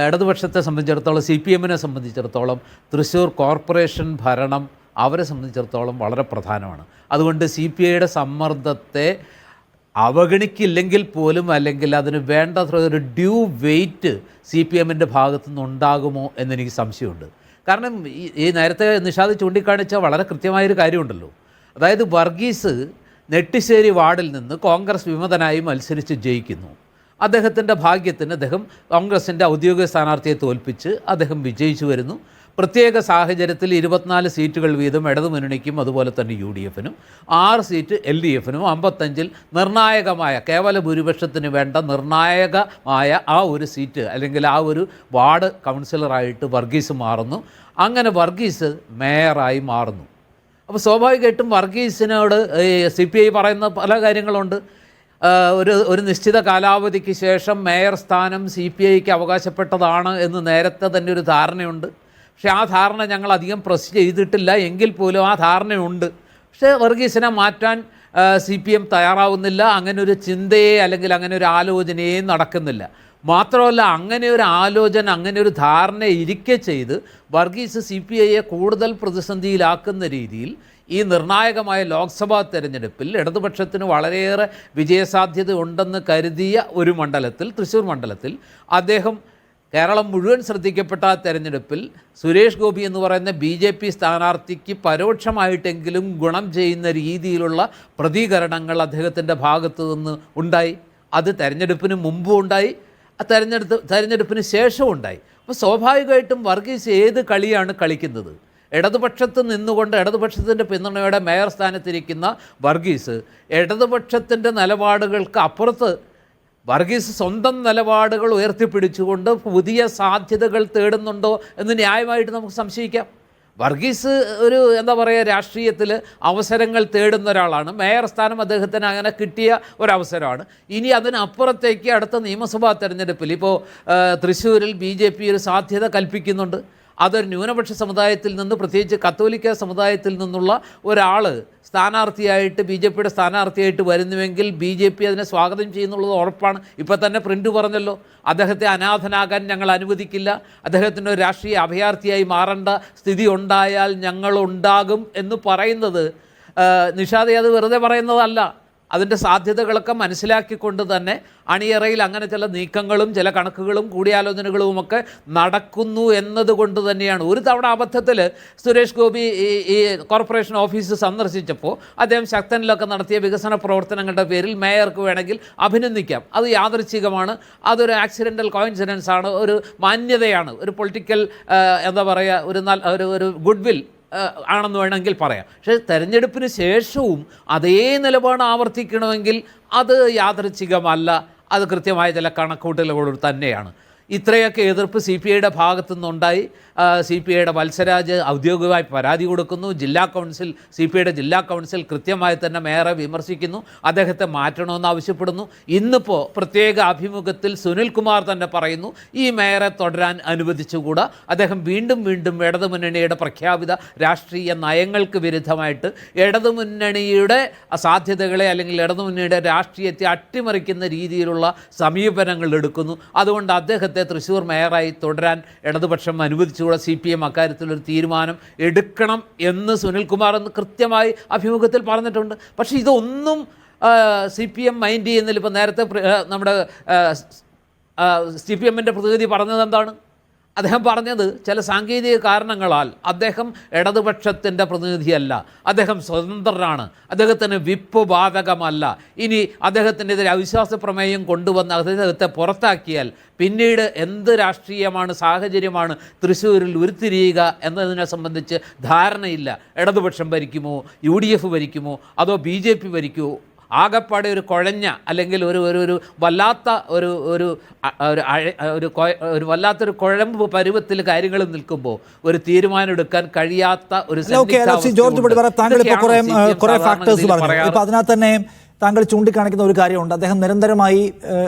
ഇടതുപക്ഷത്തെ സംബന്ധിച്ചിടത്തോളം CPM-നെ സംബന്ധിച്ചിടത്തോളം തൃശ്ശൂർ കോർപ്പറേഷൻ ഭരണം അവരെ സംബന്ധിച്ചിടത്തോളം വളരെ പ്രധാനമാണ്. അതുകൊണ്ട് CPI-യുടെ സമ്മർദ്ദത്തെ അവഗണിക്കില്ലെങ്കിൽ പോലും അല്ലെങ്കിൽ അതിന് വേണ്ടത്ര ഒരു ഡ്യൂ വെയിറ്റ് CPM-ൻ്റെ ഭാഗത്തു നിന്നുണ്ടാകുമോ എന്നെനിക്ക് സംശയമുണ്ട്. കാരണം ഈ നേരത്തെ നിഷാദ് ചൂണ്ടിക്കാണിച്ച വളരെ കൃത്യമായൊരു കാര്യമുണ്ടല്ലോ. അതായത് വർഗീസ് നെട്ടിശ്ശേരി വാർഡിൽ നിന്ന് കോൺഗ്രസ് വിമതനായി മത്സരിച്ച് ജയിക്കുന്നു. അദ്ദേഹത്തിൻ്റെ ഭാഗ്യത്തിന് അദ്ദേഹം കോൺഗ്രസിൻ്റെ ഔദ്യോഗിക സ്ഥാനാർത്ഥിയെ തോൽപ്പിച്ച് അദ്ദേഹം വിജയിച്ചു വരുന്നു. പ്രത്യേക സാഹചര്യത്തിൽ 24 സീറ്റുകൾ വീതം ഇടതുമുന്നണിക്കും അതുപോലെ തന്നെ UDF-നും, 6 സീറ്റ് LDF-നും, 55-ൽ നിർണായകമായ കേവല ഭൂരിപക്ഷത്തിന് വേണ്ട നിർണായകമായ ആ ഒരു സീറ്റ് അല്ലെങ്കിൽ ആ ഒരു വാർഡ് കൗൺസിലറായിട്ട് വർഗീസ് മാറുന്നു. അങ്ങനെ വർഗീസ് മേയറായി മാറുന്നു. അപ്പോൾ സ്വാഭാവികമായിട്ടും വർഗീസിനോട് CPI പറയുന്ന പല കാര്യങ്ങളുണ്ട്. ഒരു നിശ്ചിത കാലാവധിക്ക് ശേഷം മേയർ സ്ഥാനം CPI-ക്ക് അവകാശപ്പെട്ടതാണ് എന്ന് നേരത്തെ തന്നെ ഒരു ധാരണയുണ്ട്. പക്ഷേ ആ ധാരണ ഞങ്ങൾ അധികം പ്രസ് ചെയ്തിട്ടില്ല എങ്കിൽ പോലും ആ ധാരണയുണ്ട്. പക്ഷേ വർഗീസിനെ മാറ്റാൻ CPM തയ്യാറാവുന്നില്ല. അങ്ങനെ ഒരു ചിന്തയെ അല്ലെങ്കിൽ അങ്ങനെ ഒരു ആലോചനയെ നടക്കുന്നില്ല. മാത്രമല്ല അങ്ങനെ ഒരു ആലോചന, അങ്ങനെ ഒരു ധാരണ ഇരിക്കെ ചെയ്ത് വർഗീസ് CPI-യെ കൂടുതൽ പ്രതിസന്ധിയിലാക്കുന്ന രീതിയിൽ ഈ നിർണായകമായ ലോക്സഭാ തെരഞ്ഞെടുപ്പിൽ ഇടതുപക്ഷത്തിന് വളരെയേറെ വിജയസാധ്യത ഉണ്ടെന്ന് കരുതിയ ഒരു മണ്ഡലത്തിൽ, തൃശ്ശൂർ മണ്ഡലത്തിൽ, അദ്ദേഹം കേരളം മുഴുവൻ ശ്രദ്ധിക്കപ്പെട്ട ആ തെരഞ്ഞെടുപ്പിൽ സുരേഷ് ഗോപി എന്ന് പറയുന്ന BJP സ്ഥാനാർത്ഥിക്ക് പരോക്ഷമായിട്ടെങ്കിലും ഗുണം ചെയ്യുന്ന രീതിയിലുള്ള പ്രതികരണങ്ങൾ അദ്ദേഹത്തിൻ്റെ ഭാഗത്തു നിന്ന് ഉണ്ടായി. അത് തെരഞ്ഞെടുപ്പിന് മുമ്പും ഉണ്ടായി, തെരഞ്ഞെടുപ്പിന് ശേഷവും ഉണ്ടായി. അപ്പോൾ സ്വാഭാവികമായിട്ടും വർഗീസ് ഏത് കളിയാണ് കളിക്കുന്നത്? ഇടതുപക്ഷത്ത് നിന്നുകൊണ്ട് ഇടതുപക്ഷത്തിൻ്റെ പിന്തുണയോടെ മേയർ സ്ഥാനത്തിരിക്കുന്ന വർഗീസ് ഇടതുപക്ഷത്തിൻ്റെ നിലപാടുകൾക്ക് അപ്പുറത്ത് വർഗീസ് സ്വന്തം നിലപാടുകൾ ഉയർത്തിപ്പിടിച്ചുകൊണ്ട് പുതിയ സാധ്യതകൾ തേടുന്നുണ്ടോ എന്ന് ന്യായമായിട്ട് നമുക്ക് സംശയിക്കാം. വർഗീസ് ഒരു എന്താ പറയുക, രാഷ്ട്രീയത്തിൽ അവസരങ്ങൾ തേടുന്ന ഒരാളാണ്. മേയർ സ്ഥാനം അദ്ദേഹത്തിന് അങ്ങനെ കിട്ടിയ ഒരവസരമാണ്. ഇനി അതിനപ്പുറത്തേക്ക് അടുത്ത നിയമസഭാ തെരഞ്ഞെടുപ്പിൽ ഇപ്പോൾ തൃശ്ശൂരിൽ BJP ഒരു സാധ്യത കൽപ്പിക്കുന്നുണ്ട്. അതൊരു ന്യൂനപക്ഷ സമുദായത്തിൽ നിന്ന്, പ്രത്യേകിച്ച് കത്തോലിക്ക സമുദായത്തിൽ നിന്നുള്ള ഒരാൾ സ്ഥാനാർത്ഥിയായിട്ട് BJP-യുടെ സ്ഥാനാർത്ഥിയായിട്ട് വരുന്നുവെങ്കിൽ BJP അതിനെ സ്വാഗതം ചെയ്യുന്നുള്ളത് ഉറപ്പാണ്. ഇപ്പോൾ തന്നെ പ്രിൻ്റ് പറഞ്ഞല്ലോ, അദ്ദേഹത്തെ അനാഥനാകാൻ ഞങ്ങൾ അനുവദിക്കില്ല, അദ്ദേഹത്തിൻ്റെ ഒരു രാഷ്ട്രീയ അഭയാർത്ഥിയായി മാറേണ്ട സ്ഥിതി ഉണ്ടായാൽ ഞങ്ങളുണ്ടാകും എന്ന് പറയുന്നത് നിഷാദെ അത് വെറുതെ പറയുന്നതല്ല. അതിൻ്റെ സാധ്യതകളൊക്കെ മനസ്സിലാക്കിക്കൊണ്ട് തന്നെ അണിയറയിൽ അങ്ങനെ ചില നീക്കങ്ങളും ചില കണക്കുകളും കൂടിയാലോചനകളുമൊക്കെ നടക്കുന്നു എന്നതുകൊണ്ട് തന്നെയാണ്. ഒരു തവണ അബദ്ധത്തിൽ സുരേഷ് ഗോപി ഈ കോർപ്പറേഷൻ ഓഫീസ് സന്ദർശിച്ചപ്പോൾ അദ്ദേഹം ശക്തനിലൊക്കെ നടത്തിയ വികസന പ്രവർത്തനങ്ങളുടെ പേരിൽ മേയർക്ക് വേണമെങ്കിൽ അഭിനന്ദിക്കാം. അത് യാദൃച്ഛികമാണ്, അതൊരു ആക്സിഡൻ്റൽ കോയിൻസിഡൻസ് ആണ്, ഒരു മാന്യതയാണ്, ഒരു പൊളിറ്റിക്കൽ എന്താ പറയുക, ഒരു ഗുഡ് വിൽ ആണെന്ന് വേണമെങ്കിൽ പറയാം. പക്ഷേ തെരഞ്ഞെടുപ്പിന് ശേഷവും അതേ നിലപാട് ആവർത്തിക്കണമെങ്കിൽ അത് യാദൃച്ഛികമല്ല, അത് കൃത്യമായ ചില കണക്കൂട്ടലുകൾ തന്നെയാണ്. ഇത്രയൊക്കെ എതിർപ്പ് CPI-യുടെ ഭാഗത്തു നിന്നുണ്ടായി. CPI-യുടെ വത്സരാജ് ഔദ്യോഗികമായി പരാതി കൊടുക്കുന്നു. ജില്ലാ കൗൺസിൽ, CPI-യുടെ ജില്ലാ കൗൺസിൽ കൃത്യമായി തന്നെ മേയറെ വിമർശിക്കുന്നു, അദ്ദേഹത്തെ മാറ്റണമെന്ന് ആവശ്യപ്പെടുന്നു. ഇന്നിപ്പോൾ പ്രത്യേക അഭിമുഖത്തിൽ സുനിൽകുമാർ തന്നെ പറയുന്നു ഈ മേയറെ തുടരാൻ അനുവദിച്ചുകൂടാ. അദ്ദേഹം വീണ്ടും ഇടതുമുന്നണിയുടെ പ്രഖ്യാപിത രാഷ്ട്രീയ നയങ്ങൾക്ക് വിരുദ്ധമായിട്ട് ഇടതുമുന്നണിയുടെ സാധ്യതകളെ അല്ലെങ്കിൽ ഇടതുമുന്നണിയുടെ രാഷ്ട്രീയത്തെ അട്ടിമറിക്കുന്ന രീതിയിലുള്ള സമീപനങ്ങൾ എടുക്കുന്നു. അതുകൊണ്ട് അദ്ദേഹത്തെ തൃശ്ശൂർ മേയറായി തുടരാൻ ഇടതുപക്ഷം അനുവദിച്ചുകൂടെ, CPM അക്കാര്യത്തിലൊരു തീരുമാനം എടുക്കണം എന്ന് സുനിൽകുമാർ എന്ന് കൃത്യമായി അഭിമുഖത്തിൽ പറഞ്ഞിട്ടുണ്ട്. പക്ഷേ ഇതൊന്നും CPM മൈൻഡ് ചെയ്യുന്നില്ല. ഇപ്പോൾ നേരത്തെ നമ്മുടെ CPM-ൻ്റെ പ്രതിനിധി പറഞ്ഞത് എന്താണ്? അദ്ദേഹം പറഞ്ഞത് ചില സാങ്കേതിക കാരണങ്ങളാൽ അദ്ദേഹം ഇടതുപക്ഷത്തിൻ്റെ പ്രതിനിധിയല്ല, അദ്ദേഹം സ്വതന്ത്രനാണ്, അദ്ദേഹത്തിന് വിപ്പ് ബാധകമല്ല. ഇനി അദ്ദേഹത്തിനെതിരെ അവിശ്വാസ പ്രമേയം കൊണ്ടുവന്ന് അദ്ദേഹത്തെ പുറത്താക്കിയാൽ പിന്നീട് എന്ത് രാഷ്ട്രീയമാണ്, സാഹചര്യമാണ് തൃശ്ശൂരിൽ ഉരുത്തിരിയുക എന്നതിനെ സംബന്ധിച്ച് ധാരണയില്ല. ഇടതുപക്ഷം ഭരിക്കുമോ, UDF ഭരിക്കുമോ, അതോ BJP ഭരിക്കുമോ? ആകപ്പാടെ ഒരു കുഴഞ്ഞ അല്ലെങ്കിൽ ഒരു വല്ലാത്ത ഒരു വല്ലാത്തൊരു കുഴമ്പ് പരുവത്തിൽ കാര്യങ്ങൾ നിൽക്കുമ്പോൾ ഒരു തീരുമാനം എടുക്കാൻ കഴിയാത്ത ഒരു ഫാക്ടേഴ്സ് പറഞ്ഞു. ഇപ്പൊ അതിനകത്ത് തന്നെ താങ്കൾ ചൂണ്ടിക്കാണിക്കുന്ന ഒരു കാര്യമുണ്ട്. അദ്ദേഹം നിരന്തരമായി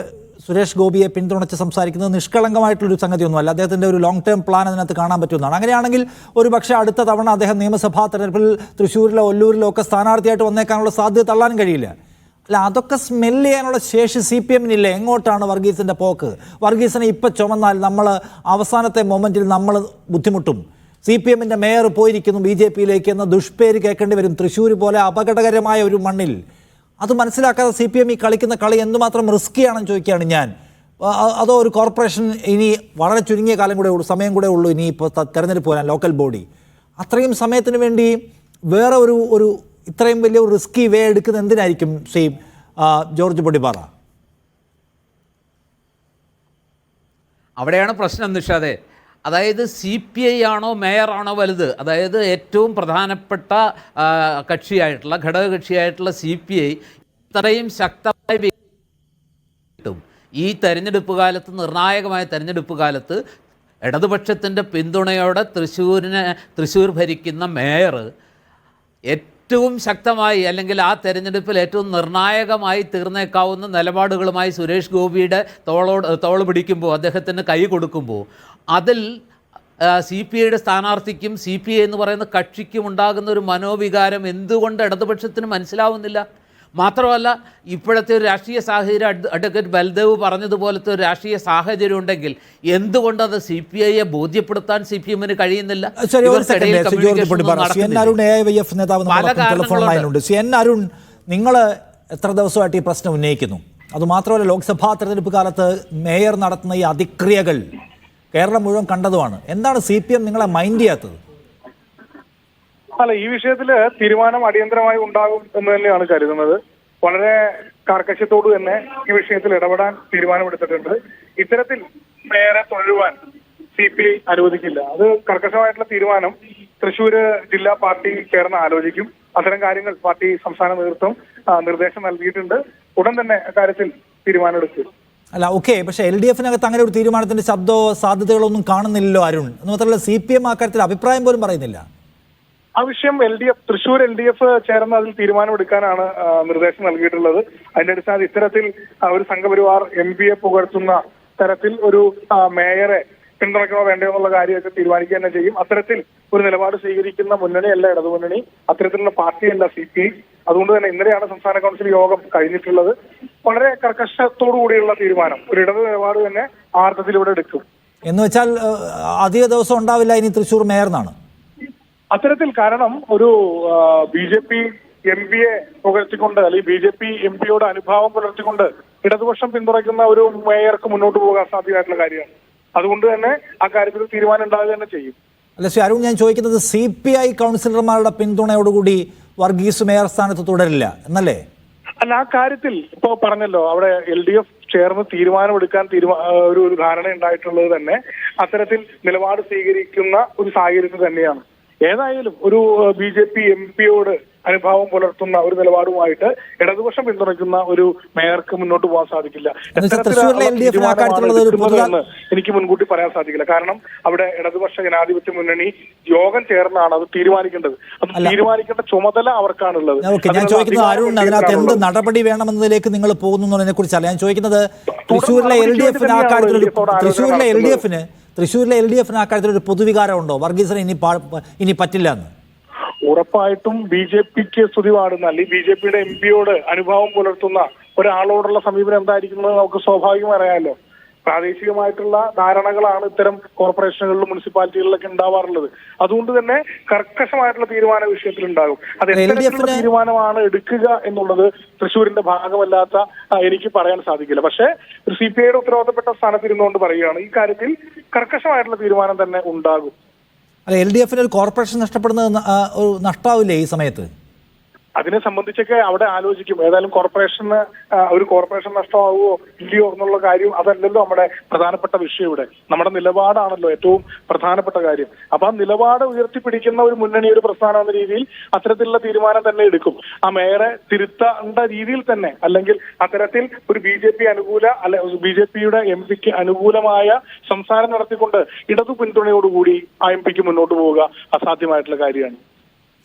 സുരേഷ് ഗോപിയെ പിന്തുണച്ച് സംസാരിക്കുന്നത് നിഷ്കളങ്കമായിട്ടുള്ളൊരു സംഗതിയൊന്നുമല്ല. അദ്ദേഹത്തിൻ്റെ ഒരു ലോങ് ടേം പ്ലാൻ അതിനകത്ത് കാണാൻ പറ്റുന്നതാണ്. അങ്ങനെയാണെങ്കിൽ ഒരു പക്ഷേ അടുത്ത തവണ അദ്ദേഹം നിയമസഭാ തെരഞ്ഞെടുപ്പിൽ തൃശ്ശൂരിലോ ഒല്ലൂരിലോ ഒക്കെ സ്ഥാനാർത്ഥിയായിട്ട് വന്നേക്കാനുള്ള സാധ്യത തള്ളാൻ കഴിയില്ല. അല്ല, അതൊക്കെ സ്മെല്ല് ചെയ്യാനുള്ള ശേഷി CPM-ന് ഇല്ല. എങ്ങോട്ടാണ് വർഗീസിൻ്റെ പോക്ക്? വർഗീസിനെ ഇപ്പം ചുമന്നാൽ നമ്മൾ അവസാനത്തെ മൊമെൻറ്റിൽ നമ്മൾ ബുദ്ധിമുട്ടും. CPM-ന്റെ മേയർ പോയിരിക്കുന്നു BJP-യിലേക്ക് എന്ന ദുഷ്പേര് കേൾക്കേണ്ടി വരും തൃശ്ശൂർ പോലെ അപകടകരമായ ഒരു മണ്ണിൽ. അത് മനസ്സിലാക്കാതെ CPM ഈ കളിക്കുന്ന കളി എന്തുമാത്രം റിസ്ക്കിയാണെന്ന് ചോദിക്കുകയാണ് ഞാൻ. അതോ ഒരു കോർപ്പറേഷൻ ഇനി വളരെ ചുരുങ്ങിയ കാലം കൂടെ ഉള്ളൂ, സമയം കൂടെ ഉള്ളൂ ഇനി ഇപ്പോൾ തെരഞ്ഞെടുപ്പ് വരാൻ, ലോക്കൽ ബോഡി, അത്രയും സമയത്തിന് വേണ്ടി വേറെ ഒരു ഇത്രയും വലിയ ഒരു റിസ്കി വേ എടുക്കുന്നത് എന്തിനായിരിക്കും ശ്രീ ജോർജ് പൊടിപ്പാറ? അവിടെയാണ് പ്രശ്നം നിഷാദേ. അതായത് CPI ആണോ മേയറാണോ വലുത്? അതായത് ഏറ്റവും പ്രധാനപ്പെട്ട കക്ഷിയായിട്ടുള്ള ഘടകകക്ഷിയായിട്ടുള്ള CPI ഇത്രയും ശക്തമായി ഈ തെരഞ്ഞെടുപ്പ് കാലത്ത്, നിർണായകമായ തെരഞ്ഞെടുപ്പ് കാലത്ത് ഇടതുപക്ഷത്തിൻ്റെ പിന്തുണയോടെ തൃശ്ശൂർ ഭരിക്കുന്ന മേയർ ഏറ്റവും ശക്തമായി, അല്ലെങ്കിൽ ആ തെരഞ്ഞെടുപ്പിൽ ഏറ്റവും നിർണായകമായി തീർന്നേക്കാവുന്ന നിലപാടുകളുമായി സുരേഷ് ഗോപിയുടെ തോള് പിടിക്കുമ്പോൾ, അദ്ദേഹത്തിന് കൈ കൊടുക്കുമ്പോൾ, അതിൽ CPIയുടെ സ്ഥാനാർത്ഥിക്കും CPI എന്ന് പറയുന്ന കക്ഷിക്കും ഉണ്ടാകുന്ന ഒരു മനോവികാരം എന്തുകൊണ്ട് ഇടതുപക്ഷത്തിന് മനസ്സിലാവുന്നില്ല? മാത്രമല്ല, ഇപ്പോഴത്തെ ഒരു രാഷ്ട്രീയ സാഹചര്യം അഡ്വക്കേറ്റ് ബൽദേവ് പറഞ്ഞതുപോലത്തെ ഒരു രാഷ്ട്രീയ സാഹചര്യം ഉണ്ടെങ്കിൽ എന്തുകൊണ്ടത് CPIയെ ബോധ്യപ്പെടുത്താൻ CPM-ന് കഴിയുന്നില്ല? അരുൺ, നിങ്ങൾ എത്ര ദിവസമായിട്ട് ഈ പ്രശ്നം ഉന്നയിക്കുന്നു? അതുമാത്രമല്ല, ലോക്സഭാ തെരഞ്ഞെടുപ്പ് കാലത്ത് മേയർ നടത്തുന്ന ഈ അതിക്രിയകൾ കേരളം മുഴുവൻ കണ്ടതുമാണ്. എന്താണ് CPM നിങ്ങളെ മൈൻഡ് ചെയ്യാത്തത്? അല്ല, ഈ വിഷയത്തില് തീരുമാനം അടിയന്തരമായി ഉണ്ടാകും എന്ന് തന്നെയാണ് കരുതുന്നത്. വളരെ കാർക്കശ്യത്തോട് തന്നെ ഈ വിഷയത്തിൽ ഇടപെടാൻ തീരുമാനമെടുത്തിട്ടുണ്ട്. ഇത്തരത്തിൽ മേയറെ തുടരുവാൻ CPI അനുവദിക്കില്ല. അത് കർക്കശമായിട്ടുള്ള തീരുമാനം തൃശ്ശൂര് ജില്ലാ പാർട്ടി ചേർന്ന് ആലോചിക്കും. അത്തരം കാര്യങ്ങൾ പാർട്ടി സംസ്ഥാന നേതൃത്വം നിർദ്ദേശം നൽകിയിട്ടുണ്ട്. ഉടൻ തന്നെ അക്കാര്യത്തിൽ തീരുമാനമെടുക്കും. അല്ല, ഓക്കെ, പക്ഷേ LDF-നകത്ത് അങ്ങനെ ഒരു തീരുമാനത്തിന്റെ ശബ്ദമോ സാധ്യതകളോ ഒന്നും കാണുന്നില്ലല്ലോ അരുൺ. എന്ന് മാത്രമല്ല, CPM ആ കാര്യത്തിൽ അഭിപ്രായം പോലും പറയുന്നില്ല. ആ വിഷയം തൃശ്ശൂർ LDF ചേർന്ന് അതിൽ തീരുമാനമെടുക്കാനാണ് നിർദ്ദേശം നൽകിയിട്ടുള്ളത്. അതിന്റെ അടിസ്ഥാനത്തിൽ ഇത്തരത്തിൽ ഒരു സംഘപരിവാർ MP-യെ പുകഴ്ത്തുന്ന തരത്തിൽ ഒരു മേയറെ പിന്തുണയ്ക്കണോ വേണ്ടയോ എന്നുള്ള കാര്യമൊക്കെ തീരുമാനിക്കുക തന്നെ ചെയ്യും. അത്തരത്തിൽ ഒരു നിലപാട് സ്വീകരിക്കുന്ന മുന്നണിയല്ല ഇടതുമുന്നണി, അത്തരത്തിലുള്ള പാർട്ടിയല്ല CPI. അതുകൊണ്ട് തന്നെ ഇന്നലെയാണ് സംസ്ഥാന കൗൺസിൽ യോഗം കഴിഞ്ഞിട്ടുള്ളത്. വളരെ കർക്കശത്തോടു കൂടിയുള്ള തീരുമാനം, ഒരു ഇടത് നിലപാട് തന്നെ ആർത്ഥത്തിലൂടെ എടുക്കും. എന്ന് വെച്ചാൽ അധിക ദിവസം ഉണ്ടാവില്ല ഇനി തൃശ്ശൂർ മേയർ എന്നാണ് അത്തരത്തിൽ. കാരണം ഒരു BJP MP-യെ പുകഴ്ത്തിക്കൊണ്ട്, അല്ലെങ്കിൽ BJP MP-യോട് അനുഭാവം പുലർത്തിക്കൊണ്ട് ഇടതുപക്ഷം പിന്തുണയ്ക്കുന്ന ഒരു മേയർക്ക് മുന്നോട്ട് പോകാൻ സാധ്യമായിട്ടുള്ള കാര്യമാണ്. അതുകൊണ്ട് തന്നെ ആ കാര്യത്തിൽ തീരുമാനം ഉണ്ടാകുക തന്നെ ചെയ്യും. അല്ല ശ്രീ അരുൺ, ഞാൻ ചോദിക്കുന്നത് CPI കൗൺസിലർമാരുടെ പിന്തുണയോടുകൂടി വർഗീസ് മേയർ സ്ഥാനത്ത് തുടരില്ല എന്നല്ലേ? അല്ല, ആ കാര്യത്തിൽ ഇപ്പോ പറഞ്ഞല്ലോ, അവിടെ LDF ചേർന്ന് തീരുമാനമെടുക്കാൻ ഒരു ധാരണ ഉണ്ടായിട്ടുള്ളത് തന്നെ അത്തരത്തിൽ നിലപാട് സ്വീകരിക്കുന്ന ഒരു സാഹചര്യത്തിൽ തന്നെയാണ്. ഏതായാലും ഒരു BJP MP-യോട് അനുഭാവം പുലർത്തുന്ന ഒരു നിലപാടുമായിട്ട് ഇടതുപക്ഷം പിന്തുണയ്ക്കുന്ന ഒരു മേയർക്ക് മുന്നോട്ട് പോകാൻ സാധിക്കില്ല. എനിക്ക് മുൻകൂട്ടി പറയാൻ സാധിക്കില്ല. കാരണം അവിടെ ഇടതുപക്ഷ ജനാധിപത്യ മുന്നണി യോഗം ചേർന്നാണ് അത് തീരുമാനിക്കേണ്ടത്. അത് തീരുമാനിക്കേണ്ട ചുമതല അവർക്കാണുള്ളത്. ഞാൻ ചോദിക്കുന്നത് അരുൺ, അതിനകത്ത് എന്ത് നടപടി വേണമെന്നതിലേക്ക് നിങ്ങൾ പോകുന്നതിനെ കുറിച്ചല്ല ഞാൻ ചോദിക്കുന്നത്. തൃശ്ശൂരിലെ LDF-ന് ആ കാര്യത്തിൽ തൃശ്ശൂരിലെ LDF-ന് ആ കാര്യത്തിൽ ഒരു പൊതുവികാരമുണ്ടോ വർഗീസിന് ഇനി പറ്റില്ല എന്ന്? ഉറപ്പായിട്ടും BJP-ക്ക് സ്തുതി പാടുന്ന, അല്ലെങ്കിൽ BJP-യുടെ MP-യോട് അനുഭാവം പുലർത്തുന്ന ഒരാളോടുള്ള സമീപനം എന്തായിരിക്കുന്നത് നമുക്ക് സ്വാഭാവികമായി അറിയാമല്ലോ. പ്രാദേശികമായിട്ടുള്ള ധാരണകളാണ് ഇത്തരം കോർപ്പറേഷനുകളിലും മുനിസിപ്പാലിറ്റികളിലൊക്കെ ഉണ്ടാവാറുള്ളത്. അതുകൊണ്ട് തന്നെ കർക്കശമായിട്ടുള്ള തീരുമാന വിഷയത്തിൽ ഉണ്ടാകും. അത് എത്തരത്തിലുള്ള തീരുമാനമാണ് എടുക്കുക എന്നുള്ളത് തൃശ്ശൂരിന്റെ ഭാഗമല്ലാത്ത എനിക്ക് പറയാൻ സാധിക്കില്ല. പക്ഷേ ഒരു CPI-യുടെ ഉത്തരവാദിത്തപ്പെട്ട സ്ഥാനത്തിരുന്നുകൊണ്ട് പറയുകയാണ്, ഈ കാര്യത്തിൽ കർക്കശമായിട്ടുള്ള തീരുമാനം തന്നെ ഉണ്ടാകും. അല്ല, LDF-ന് ഒരു കോർപ്പറേഷൻ നഷ്ടപ്പെടുന്നത് നഷ്ടാവില്ലേ ഈ സമയത്ത്? അതിനെ സംബന്ധിച്ചൊക്കെ അവിടെ ആലോചിക്കും. ഏതായാലും ഒരു കോർപ്പറേഷൻ നഷ്ടമാവുമോ ഇല്ലയോ എന്നുള്ള കാര്യം അതല്ലല്ലോ നമ്മുടെ പ്രധാനപ്പെട്ട വിഷയം. ഇവിടെ നമ്മുടെ നിലപാടാണല്ലോ ഏറ്റവും പ്രധാനപ്പെട്ട കാര്യം. അപ്പൊ ആ നിലപാട് ഉയർത്തിപ്പിടിക്കുന്ന ഒരു മുന്നണി, ഒരു പ്രസ്ഥാനം എന്ന രീതിയിൽ അത്തരത്തിലുള്ള തീരുമാനം തന്നെ എടുക്കും. ആ മേയറെ തിരുത്തേണ്ട രീതിയിൽ തന്നെ, അല്ലെങ്കിൽ അത്തരത്തിൽ ഒരു BJP-യുടെ MP-ക്ക് അനുകൂലമായ സംസാരം നടത്തിക്കൊണ്ട് ഇടതു പിന്തുണയോടുകൂടി ആ MP-ക്ക് മുന്നോട്ട് പോവുക അസാധ്യമായിട്ടുള്ള കാര്യമാണ്.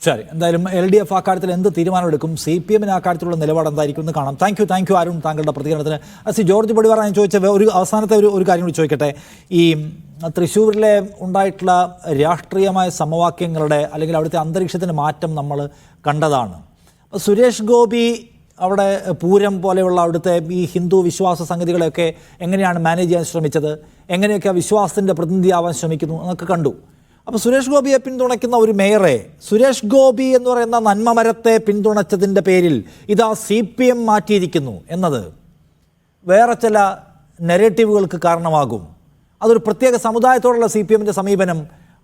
ശരി, എന്തായാലും LDF ആ കാര്യത്തിൽ എന്ത് തീരുമാനമെടുക്കും, CPM ആ കാര്യത്തിലുള്ള നിലപാട് എന്തായിരിക്കും എന്ന് കാണാം. താങ്ക് യു അരുൺ, താങ്കളുടെ പ്രതികരണത്തിന്. ജോർജ് പടിവാർ, ഞാൻ ചോദിച്ച അവസാനത്തെ ഒരു കാര്യം കൂടി ചോദിക്കട്ടെ. ഈ തൃശ്ശൂരിലെ ഉണ്ടായിട്ടുള്ള രാഷ്ട്രീയമായ സമവാക്യങ്ങളുടെ അല്ലെങ്കിൽ അവിടുത്തെ അന്തരീക്ഷത്തിൻ്റെ മാറ്റം നമ്മൾ കണ്ടതാണ്. സുരേഷ് ഗോപി അവിടെ പൂരം പോലെയുള്ള അവിടുത്തെ ഈ ഹിന്ദു വിശ്വാസ സംഗതികളെയൊക്കെ എങ്ങനെയാണ് മാനേജ് ചെയ്യാൻ ശ്രമിച്ചത്, എങ്ങനെയൊക്കെ വിശ്വാസത്തിൻ്റെ പ്രതിനിധിയാവാൻ ശ്രമിക്കുന്നു എന്നൊക്കെ കണ്ടു. അപ്പോൾ സുരേഷ് ഗോപിയെ പിന്തുണയ്ക്കുന്ന ഒരു മേയറെ, സുരേഷ് ഗോപി എന്ന് പറയുന്ന നന്മമരത്തെ പിന്തുണച്ചതിൻ്റെ പേരിൽ ഇതാ CPM മാറ്റിയിരിക്കുന്നു എന്നത് വേറെ ചില നെറേറ്റീവുകൾക്ക് കാരണമാകും. അതൊരു പ്രത്യേക സമുദായത്തോടുള്ള CPMൻ്റെ സമീപനം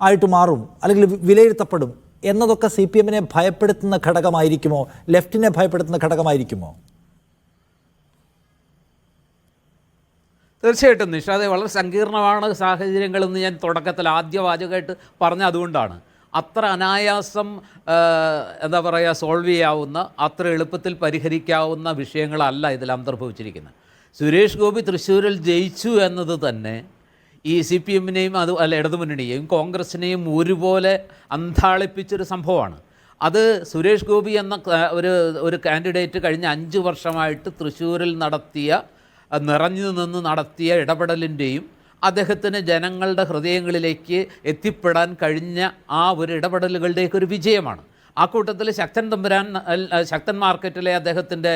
ആയിട്ട് മാറും, അല്ലെങ്കിൽ വിലയിരുത്തപ്പെടും എന്നതൊക്കെ CPMനെ ഭയപ്പെടുത്തുന്ന ഘടകമായിരിക്കുമോ, ലെഫ്റ്റിനെ ഭയപ്പെടുത്തുന്ന ഘടകമായിരിക്കുമോ? തീർച്ചയായിട്ടും നിഷാദെ, വളരെ സങ്കീർണമാണ് സാഹചര്യങ്ങളെന്ന് ഞാൻ തുടക്കത്തിൽ ആദ്യ വാചകമായിട്ട് പറഞ്ഞ അതുകൊണ്ടാണ്. അത്ര അനായാസം എന്താ പറയുക സോൾവ് ചെയ്യാവുന്ന, അത്ര എളുപ്പത്തിൽ പരിഹരിക്കാവുന്ന വിഷയങ്ങളല്ല ഇതിൽ അന്തർഭവിച്ചിരിക്കുന്നത്. സുരേഷ് ഗോപി തൃശ്ശൂരിൽ ജയിച്ചു എന്നത് തന്നെ ഈ CPMനെയും അല്ല ഇടതുമുന്നണിയെയും കോൺഗ്രസിനെയും ഒരുപോലെ അന്താളിപ്പിച്ചൊരു സംഭവമാണ്. അത് സുരേഷ് ഗോപി എന്ന ഒരു കാൻഡിഡേറ്റ് കഴിഞ്ഞ 5 വർഷമായിട്ട് തൃശ്ശൂരിൽ നിറഞ്ഞു നിന്ന് നടത്തിയ ഇടപെടലിൻ്റെയും അദ്ദേഹത്തിന് ജനങ്ങളുടെ ഹൃദയങ്ങളിലേക്ക് എത്തിപ്പെടാൻ കഴിഞ്ഞ ആ ഒരു ഇടപെടലുകളുടെയൊക്കെ ഒരു വിജയമാണ്. ആ കൂട്ടത്തിൽ ശക്തൻ മാർക്കറ്റിലെ അദ്ദേഹത്തിൻ്റെ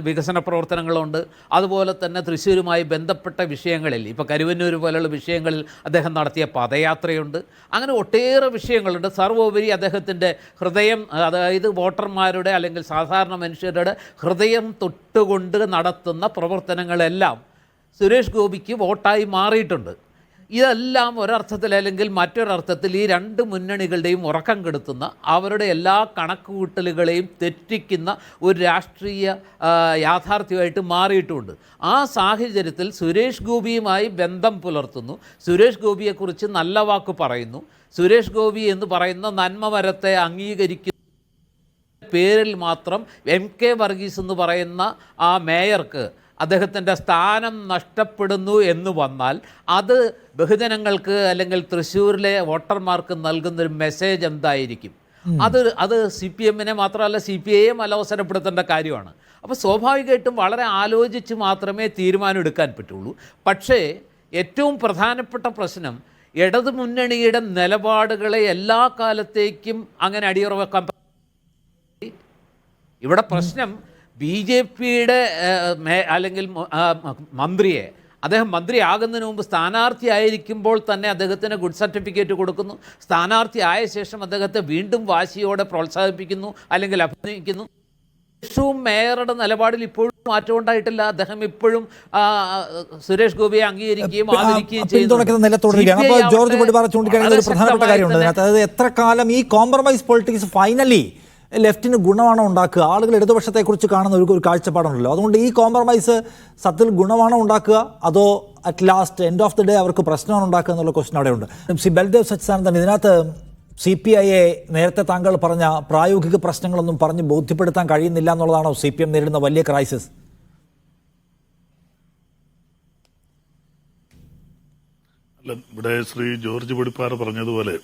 വികസന പ്രവർത്തനങ്ങളുണ്ട്. അതുപോലെ തന്നെ തൃശ്ശൂരുമായി ബന്ധപ്പെട്ട വിഷയങ്ങളിൽ, ഇപ്പോൾ കരുവന്നൂർ പോലെയുള്ള വിഷയങ്ങളിൽ അദ്ദേഹം നടത്തിയ പദയാത്രയുണ്ട്. അങ്ങനെ ഒട്ടേറെ വിഷയങ്ങളുണ്ട്. സർവോപരി അദ്ദേഹത്തിൻ്റെ ഹൃദയം, അതായത് വോട്ടർമാരുടെ അല്ലെങ്കിൽ സാധാരണ മനുഷ്യരുടെ ഹൃദയം തൊട്ടുകൊണ്ട് നടത്തുന്ന പ്രവർത്തനങ്ങളെല്ലാം സുരേഷ് ഗോപിക്ക് വോട്ടായി മാറിയിട്ടുണ്ട്. ഇതെല്ലാം ഒരർത്ഥത്തിൽ അല്ലെങ്കിൽ മറ്റൊരർത്ഥത്തിൽ ഈ രണ്ട് മുന്നണികളുടെയും ഉറക്കം കെടുത്തുന്ന, അവരുടെ എല്ലാ കണക്കുകൂട്ടലുകളെയും തെറ്റിക്കുന്ന ഒരു രാഷ്ട്രീയ യാഥാർത്ഥ്യമായിട്ട് മാറിയിട്ടുമുണ്ട്. ആ സാഹചര്യത്തിൽ സുരേഷ് ഗോപിയുമായി ബന്ധം പുലർത്തുന്നു, സുരേഷ് ഗോപിയെക്കുറിച്ച് നല്ല വാക്ക് പറയുന്നു, സുരേഷ് ഗോപി എന്ന് പറയുന്ന നന്മമരത്തെ അംഗീകരിക്കുന്ന പേരിൽ മാത്രം MK വർഗീസ് എന്ന് പറയുന്ന ആ മേയർക്ക് അദ്ദേഹത്തിൻ്റെ സ്ഥാനം നഷ്ടപ്പെടുന്നു എന്ന് വന്നാൽ അത് ബഹുജനങ്ങൾക്ക് അല്ലെങ്കിൽ തൃശ്ശൂരിലെ വോട്ടർമാർക്ക് നൽകുന്നൊരു മെസ്സേജ് എന്തായിരിക്കും? അത് CPMനെ മാത്രമല്ല CPIയെയും അലോസരപ്പെടുത്തേണ്ട കാര്യമാണ്. അപ്പോൾ സ്വാഭാവികമായിട്ടും വളരെ ആലോചിച്ച് മാത്രമേ തീരുമാനം എടുക്കാൻ പറ്റുള്ളൂ. പക്ഷേ ഏറ്റവും പ്രധാനപ്പെട്ട പ്രശ്നം, ഇടതു മുന്നണിയുടെ നിലപാടുകളെ എല്ലാ കാലത്തേക്കും അങ്ങനെ അടിയുറവെക്കാൻ. ഇവിടെ പ്രശ്നം BJPയുടെ അല്ലെങ്കിൽ മന്ത്രിയെ, അദ്ദേഹം മന്ത്രിയാകുന്നതിന് മുമ്പ് സ്ഥാനാർത്ഥിയായിരിക്കുമ്പോൾ തന്നെ അദ്ദേഹത്തിന് ഗുഡ് സർട്ടിഫിക്കറ്റ് കൊടുക്കുന്നു, സ്ഥാനാർത്ഥിയായ ശേഷം അദ്ദേഹത്തെ വീണ്ടും വാശിയോടെ പ്രോത്സാഹിപ്പിക്കുന്നു അല്ലെങ്കിൽ അഭിനയിക്കുന്നു. ശേഷവും മേയറുടെ നിലപാടിൽ ഇപ്പോഴും മാറ്റം ഉണ്ടായിട്ടില്ല. അദ്ദേഹം ഇപ്പോഴും സുരേഷ് ഗോപിയെ അംഗീകരിക്കുകയും ആദരിക്കുകയും ചെയ്യുന്നു. ജോർജ് പടിവാർ ചൂണ്ടിക്കാണിക്കുന്ന ഒരു പ്രധാനപ്പെട്ട കാര്യമുണ്ട് അതിനകത്ത്. അതായത് എത്ര കാലം ഈ കോംപ്രമൈസ് പൊളിറ്റിക്സ് ഫൈനലി ലെഫ്റ്റിന് ഗുണമാണോ ഉണ്ടാക്കുക? ആളുകൾ ഇടതുപക്ഷത്തെക്കുറിച്ച് കാണുന്ന ഒരു കാഴ്ചപ്പാടുണ്ടല്ലോ. അതുകൊണ്ട് ഈ കോംപ്രമൈസ് സത്യത്തിൽ ഗുണമാണോ ഉണ്ടാക്കുക, അതോ at last end of the day അവർക്ക് പ്രശ്നമാണ് ഉണ്ടാക്കുക എന്നുള്ള ക്വസ്റ്റൻ അവിടെയുണ്ട്. ശ്രീ ബൽദേവ് സച്ചിദാനന്ദൻ, ഇതിനകത്ത് CPIയെ നേരത്തെ താങ്കൾ പറഞ്ഞ പ്രായോഗിക പ്രശ്നങ്ങളൊന്നും പറഞ്ഞ് ബോധ്യപ്പെടുത്താൻ കഴിയുന്നില്ല എന്നുള്ളതാണോ CPM നേരിടുന്ന വലിയ ക്രൈസിസ്? അല്ല, ഇവിടെ ശ്രീ ജോർജ് പടിപ്പാറ പറഞ്ഞതുപോലെ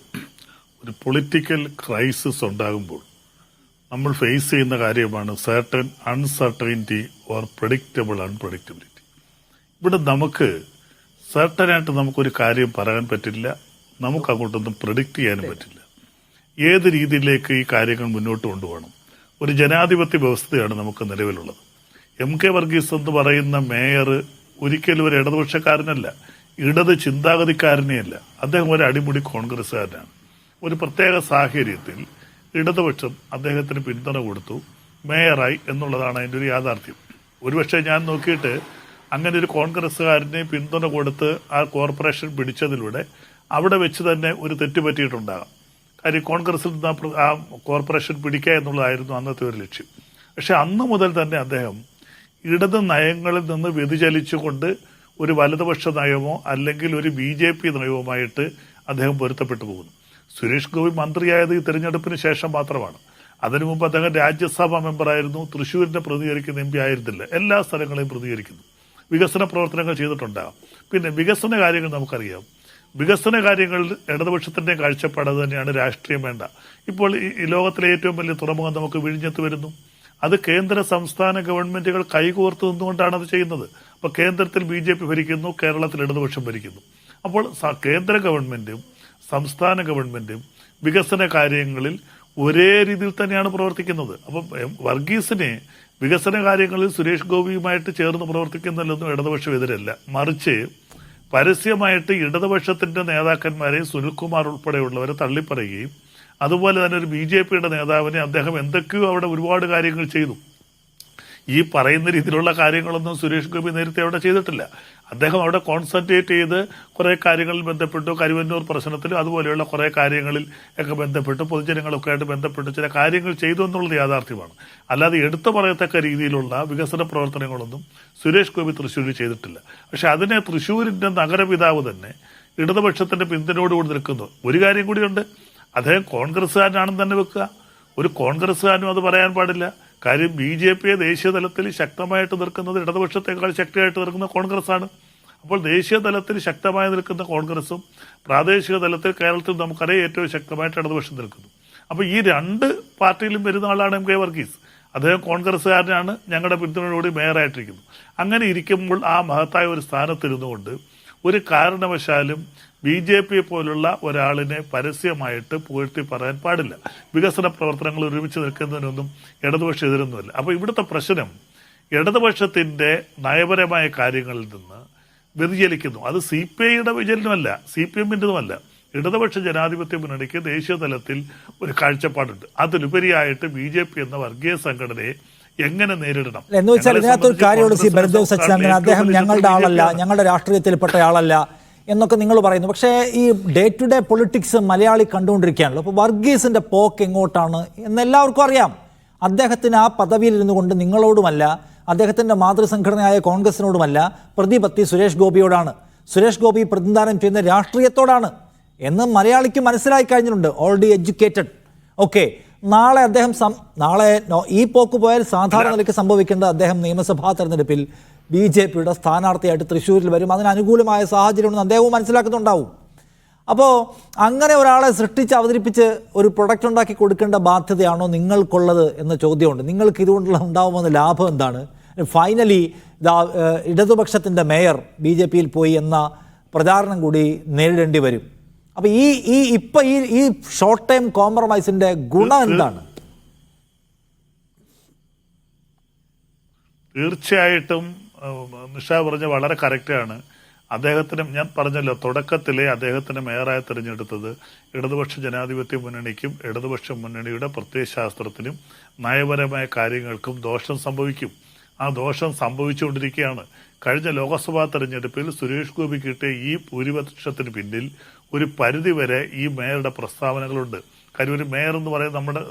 ഒരു പൊളിറ്റിക്കൽ ക്രൈസിസ് ഉണ്ടാകുമ്പോൾ നമ്മൾ ഫേസ് ചെയ്യുന്ന കാര്യമാണ് certain uncertainty or predictable unpredictability. ഇവിടെ നമുക്ക് സർട്ടനായിട്ട് നമുക്കൊരു കാര്യം പറയാൻ പറ്റില്ല, നമുക്ക് അങ്ങോട്ടൊന്നും പ്രഡിക്റ്റ് ചെയ്യാനും പറ്റില്ല. ഏത് രീതിയിലേക്ക് ഈ കാര്യങ്ങൾ മുന്നോട്ട് കൊണ്ടുപോകണം? ഒരു ജനാധിപത്യ വ്യവസ്ഥയാണ് നമുക്ക് നിലവിലുള്ളത്. MK വർഗീസ് എന്ന് പറയുന്ന മേയർ ഒരിക്കലും ഒരു ഇടതുപക്ഷക്കാരനല്ല, ഇടത് ചിന്താഗതിക്കാരനെയല്ല. അദ്ദേഹം ഒരു അടിമുടി കോൺഗ്രസ്സുകാരനാണ്. ഒരു പ്രത്യേക സാഹചര്യത്തിൽ ഇടതുപക്ഷം അദ്ദേഹത്തിന് പിന്തുണ കൊടുത്തു, മേയറായി എന്നുള്ളതാണ് അതിൻ്റെ ഒരു യാഥാർത്ഥ്യം. ഒരുപക്ഷെ ഞാൻ നോക്കിയിട്ട് അങ്ങനെ ഒരു കോൺഗ്രസ്സുകാരനെ പിന്തുണ കൊടുത്ത് ആ കോർപ്പറേഷൻ പിടിച്ചതിലൂടെ അവിടെ വെച്ച് തന്നെ ഒരു തെറ്റ് പറ്റിയിട്ടുണ്ടാകാം. കാര്യം കോൺഗ്രസിൽ നിന്ന് ആ കോർപ്പറേഷൻ പിടിക്കുക എന്നുള്ളതായിരുന്നു അന്നത്തെ ഒരു ലക്ഷ്യം. പക്ഷെ അന്ന് മുതൽ തന്നെ അദ്ദേഹം ഇടത് നയങ്ങളിൽ നിന്ന് വ്യതിചലിച്ചുകൊണ്ട് ഒരു വലതുപക്ഷ നയമോ അല്ലെങ്കിൽ ഒരു BJP നയവുമായിട്ട് അദ്ദേഹം പൊരുത്തപ്പെട്ടു പോകുന്നു. സുരേഷ് ഗോപി മന്ത്രിയായത് ഈ തെരഞ്ഞെടുപ്പിന് ശേഷം മാത്രമാണ്. അതിനു മുമ്പ് അദ്ദേഹം രാജ്യസഭാ മെമ്പറായിരുന്നു, തൃശ്ശൂരിനെ പ്രതികരിക്കുന്ന MP ആയിരുന്നില്ല. എല്ലാ സ്ഥലങ്ങളെയും പ്രതികരിക്കുന്നു, വികസന പ്രവർത്തനങ്ങൾ ചെയ്തിട്ടുണ്ടാകും. പിന്നെ വികസന കാര്യങ്ങൾ നമുക്കറിയാം. വികസന കാര്യങ്ങളിൽ ഇടതുപക്ഷത്തിന്റെ കാഴ്ചപ്പാട് അത് തന്നെയാണ്. രാഷ്ട്രീയം വേണ്ട. ഇപ്പോൾ ഈ ലോകത്തിലെ ഏറ്റവും വലിയ തുറമുഖം നമുക്ക് വിഴിഞ്ഞത്ത് വരുന്നു. അത് കേന്ദ്ര സംസ്ഥാന ഗവൺമെന്റുകൾ കൈകോർത്ത് നിന്നുകൊണ്ടാണ് അത് ചെയ്യുന്നത്. അപ്പോൾ കേന്ദ്രത്തിൽ BJP ഭരിക്കുന്നു, കേരളത്തിൽ ഇടതുപക്ഷം ഭരിക്കുന്നു. അപ്പോൾ കേന്ദ്ര ഗവൺമെന്റും സംസ്ഥാന ഗവൺമെന്റും വികസന കാര്യങ്ങളിൽ ഒരേ രീതിയിൽ തന്നെയാണ് പ്രവർത്തിക്കുന്നത്. അപ്പം വർഗീസിനെ വികസന കാര്യങ്ങളിൽ സുരേഷ് ഗോപിയുമായിട്ട് ചേർന്ന് പ്രവർത്തിക്കുന്നതിലൊന്നും ഇടതുപക്ഷം എതിരല്ല. മറിച്ച് പരസ്യമായിട്ട് ഇടതുപക്ഷത്തിന്റെ നേതാക്കന്മാരെ സുനിൽകുമാർ ഉൾപ്പെടെയുള്ളവരെ തള്ളിപ്പറയുകയും അതുപോലെ തന്നെ ഒരു BJPയുടെ നേതാവിനെ അദ്ദേഹം എന്തൊക്കെയോ അവിടെ ഒരുപാട് കാര്യങ്ങൾ ചെയ്തു. ഈ പറയുന്ന രീതിയിലുള്ള കാര്യങ്ങളൊന്നും സുരേഷ് ഗോപി നേരത്തെ അവിടെ ചെയ്തിട്ടില്ല. അദ്ദേഹം അവിടെ കോൺസെൻട്രേറ്റ് ചെയ്ത് കുറേ കാര്യങ്ങളിൽ ബന്ധപ്പെട്ടു. കരുവന്നൂർ പ്രശ്നത്തിലും അതുപോലെയുള്ള കുറേ കാര്യങ്ങളിൽ ഒക്കെ ബന്ധപ്പെട്ട് പൊതുജനങ്ങളൊക്കെ ആയിട്ട് ബന്ധപ്പെട്ട് ചില കാര്യങ്ങൾ ചെയ്തു എന്നുള്ളത് യാഥാർത്ഥ്യമാണ്. അല്ലാതെ എടുത്തു പറയത്തക്ക രീതിയിലുള്ള വികസന പ്രവർത്തനങ്ങളൊന്നും സുരേഷ് ഗോപി തൃശ്ശൂരിൽ ചെയ്തിട്ടില്ല. പക്ഷെ അതിനെ തൃശ്ശൂരിന്റെ നഗരപിതാവ് തന്നെ ഇടതുപക്ഷത്തിന്റെ പിന്തുണയോടുകൂടി നിൽക്കുന്നു. ഒരു കാര്യം കൂടിയുണ്ട്, അദ്ദേഹം കോൺഗ്രസ്സുകാരനാണെന്ന് തന്നെ വെക്കുക. ഒരു കോൺഗ്രസ്സുകാരനും അത് പറയാൻ പാടില്ല. കാര്യം BJPയെ ദേശീയ തലത്തിൽ ശക്തമായിട്ട് നിൽക്കുന്നത് ഇടതുപക്ഷത്തെക്കാൾ ശക്തിയായിട്ട് നിൽക്കുന്ന കോൺഗ്രസ്സാണ്. അപ്പോൾ ദേശീയ തലത്തിൽ ശക്തമായി നിൽക്കുന്ന കോൺഗ്രസും പ്രാദേശിക തലത്തിൽ കേരളത്തിൽ നമുക്കറിയാം ഏറ്റവും ശക്തമായിട്ട് ഇടതുപക്ഷം നിൽക്കുന്നു. അപ്പോൾ ഈ രണ്ട് പാർട്ടിയിലും വരുന്ന ആളാണ് MK വർഗീസ്. അദ്ദേഹം കോൺഗ്രസ്സുകാരനാണ്, ഞങ്ങളുടെ പിന്തുണയോടുകൂടി മേയറായിട്ടിരിക്കുന്നു. അങ്ങനെ ഇരിക്കുമ്പോൾ ആ മഹത്തായ ഒരു സ്ഥാനത്തിരുന്നുകൊണ്ട് ഒരു കാരണവശാലും BJPയെ പോലുള്ള ഒരാളിനെ പരസ്യമായിട്ട് പുകഴ്ത്തി പറയാൻ പാടില്ല. വികസന പ്രവർത്തനങ്ങൾ ഒരുമിച്ച് നിൽക്കുന്നതിനൊന്നും ഇടതുപക്ഷം എതിരൊന്നുമല്ല. അപ്പോൾ ഇവിടുത്തെ പ്രശ്നം ഇടതുപക്ഷത്തിന്റെ നയപരമായ കാര്യങ്ങളിൽ നിന്ന് വ്യതിചലിക്കുന്നു. അത് CPIയുടെ വിചലനമല്ല, CPMന്റേതുമല്ല. ഇടതുപക്ഷ ജനാധിപത്യ മുന്നണിക്ക് ദേശീയ തലത്തിൽ ഒരു കാഴ്ചപ്പാടുണ്ട്. അതിലുപരിയായിട്ട് BJP എന്ന വർഗീയ സംഘടനയെ എങ്ങനെ നേരിടണം എന്ന് വെച്ചാൽ ഇതിനകത്തൊരു കാര്യമുള്ള സി ബൽദേവ് സച്ചിദാനന്ദൻ, അദ്ദേഹം ഞങ്ങളുടെ ആളല്ല, ഞങ്ങളുടെ രാഷ്ട്രീയത്തിൽപ്പെട്ട ആളല്ല എന്നൊക്കെ നിങ്ങൾ പറയുന്നു. പക്ഷേ ഈ day to day politics Malayali കണ്ടുകൊണ്ടിരിക്കുകയാണല്ലോ. അപ്പോൾ വർഗീസിന്റെ പോക്ക് എങ്ങോട്ടാണ് എന്നെല്ലാവർക്കും അറിയാം. അദ്ദേഹത്തിന് ആ പദവിയിൽ ഇരുന്നു കൊണ്ട് നിങ്ങളോടുമല്ല, അദ്ദേഹത്തിന്റെ മാതൃസംഘടനയായ കോൺഗ്രസിനോടുമല്ല, പ്രതിപത്തി സുരേഷ് ഗോപിയോടാണ്. സുരേഷ് ഗോപി പ്രതിനിധാനം ചെയ്യുന്ന രാഷ്ട്രീയത്തോടാണ് എന്ന് മലയാളിക്ക് മനസ്സിലായി കഴിഞ്ഞിട്ടുണ്ട്. Already educated. ഓക്കെ, നാളെ അദ്ദേഹം ഈ പോക്ക് പോയാൽ സാധാരണ നിലയ്ക്ക് സംഭവിക്കേണ്ടത് അദ്ദേഹം നിയമസഭാ തെരഞ്ഞെടുപ്പിൽ BJPയുടെ സ്ഥാനാർത്ഥിയായിട്ട് തൃശ്ശൂരിൽ വരും. അതിന് അനുകൂലമായ സാഹചര്യമുണ്ടെന്ന് അദ്ദേഹവും മനസ്സിലാക്കുന്നുണ്ടാവും. അപ്പോൾ അങ്ങനെ ഒരാളെ സൃഷ്ടിച്ച് അവതരിപ്പിച്ച് ഒരു പ്രൊഡക്റ്റ് ഉണ്ടാക്കി കൊടുക്കേണ്ട ബാധ്യതയാണോ നിങ്ങൾക്കുള്ളത് എന്ന ചോദ്യമുണ്ട്. നിങ്ങൾക്ക് ഇതുകൊണ്ടുള്ള ഉണ്ടാവുമെന്ന ലാഭം എന്താണ്? ഫൈനലി ഇടതുപക്ഷത്തിൻ്റെ മേയർ BJPയിൽ പോയി എന്ന പ്രചാരണം കൂടി നേരിടേണ്ടി വരും. അപ്പോൾ ഈ ഷോർട്ട് ടൈം കോംപ്രമൈസിന്റെ ഗുണം എന്താണ്? തീർച്ചയായിട്ടും നിഷ പറഞ്ഞ വളരെ കറക്റ്റാണ്. അദ്ദേഹത്തിന് ഞാൻ പറഞ്ഞല്ലോ, തുടക്കത്തിലെ അദ്ദേഹത്തിന് മേയറായി തിരഞ്ഞെടുത്തത് ഇടതുപക്ഷ ജനാധിപത്യ മുന്നണിക്കും ഇടതുപക്ഷ മുന്നണിയുടെ പ്രത്യയശാസ്ത്രത്തിനും നയപരമായ കാര്യങ്ങൾക്കും ദോഷം സംഭവിക്കും. ആ ദോഷം സംഭവിച്ചുകൊണ്ടിരിക്കുകയാണ്. കഴിഞ്ഞ ലോക്സഭാ തെരഞ്ഞെടുപ്പിൽ സുരേഷ് ഗോപി കിട്ടിയ ഈ ഭൂരിപക്ഷത്തിന് പിന്നിൽ ഒരു പരിധിവരെ ഈ മേയറുടെ പ്രസ്താവനകളുണ്ട്. കാര്യം ഒരു മേയർ എന്ന് പറയുന്നത് നമ്മുടെ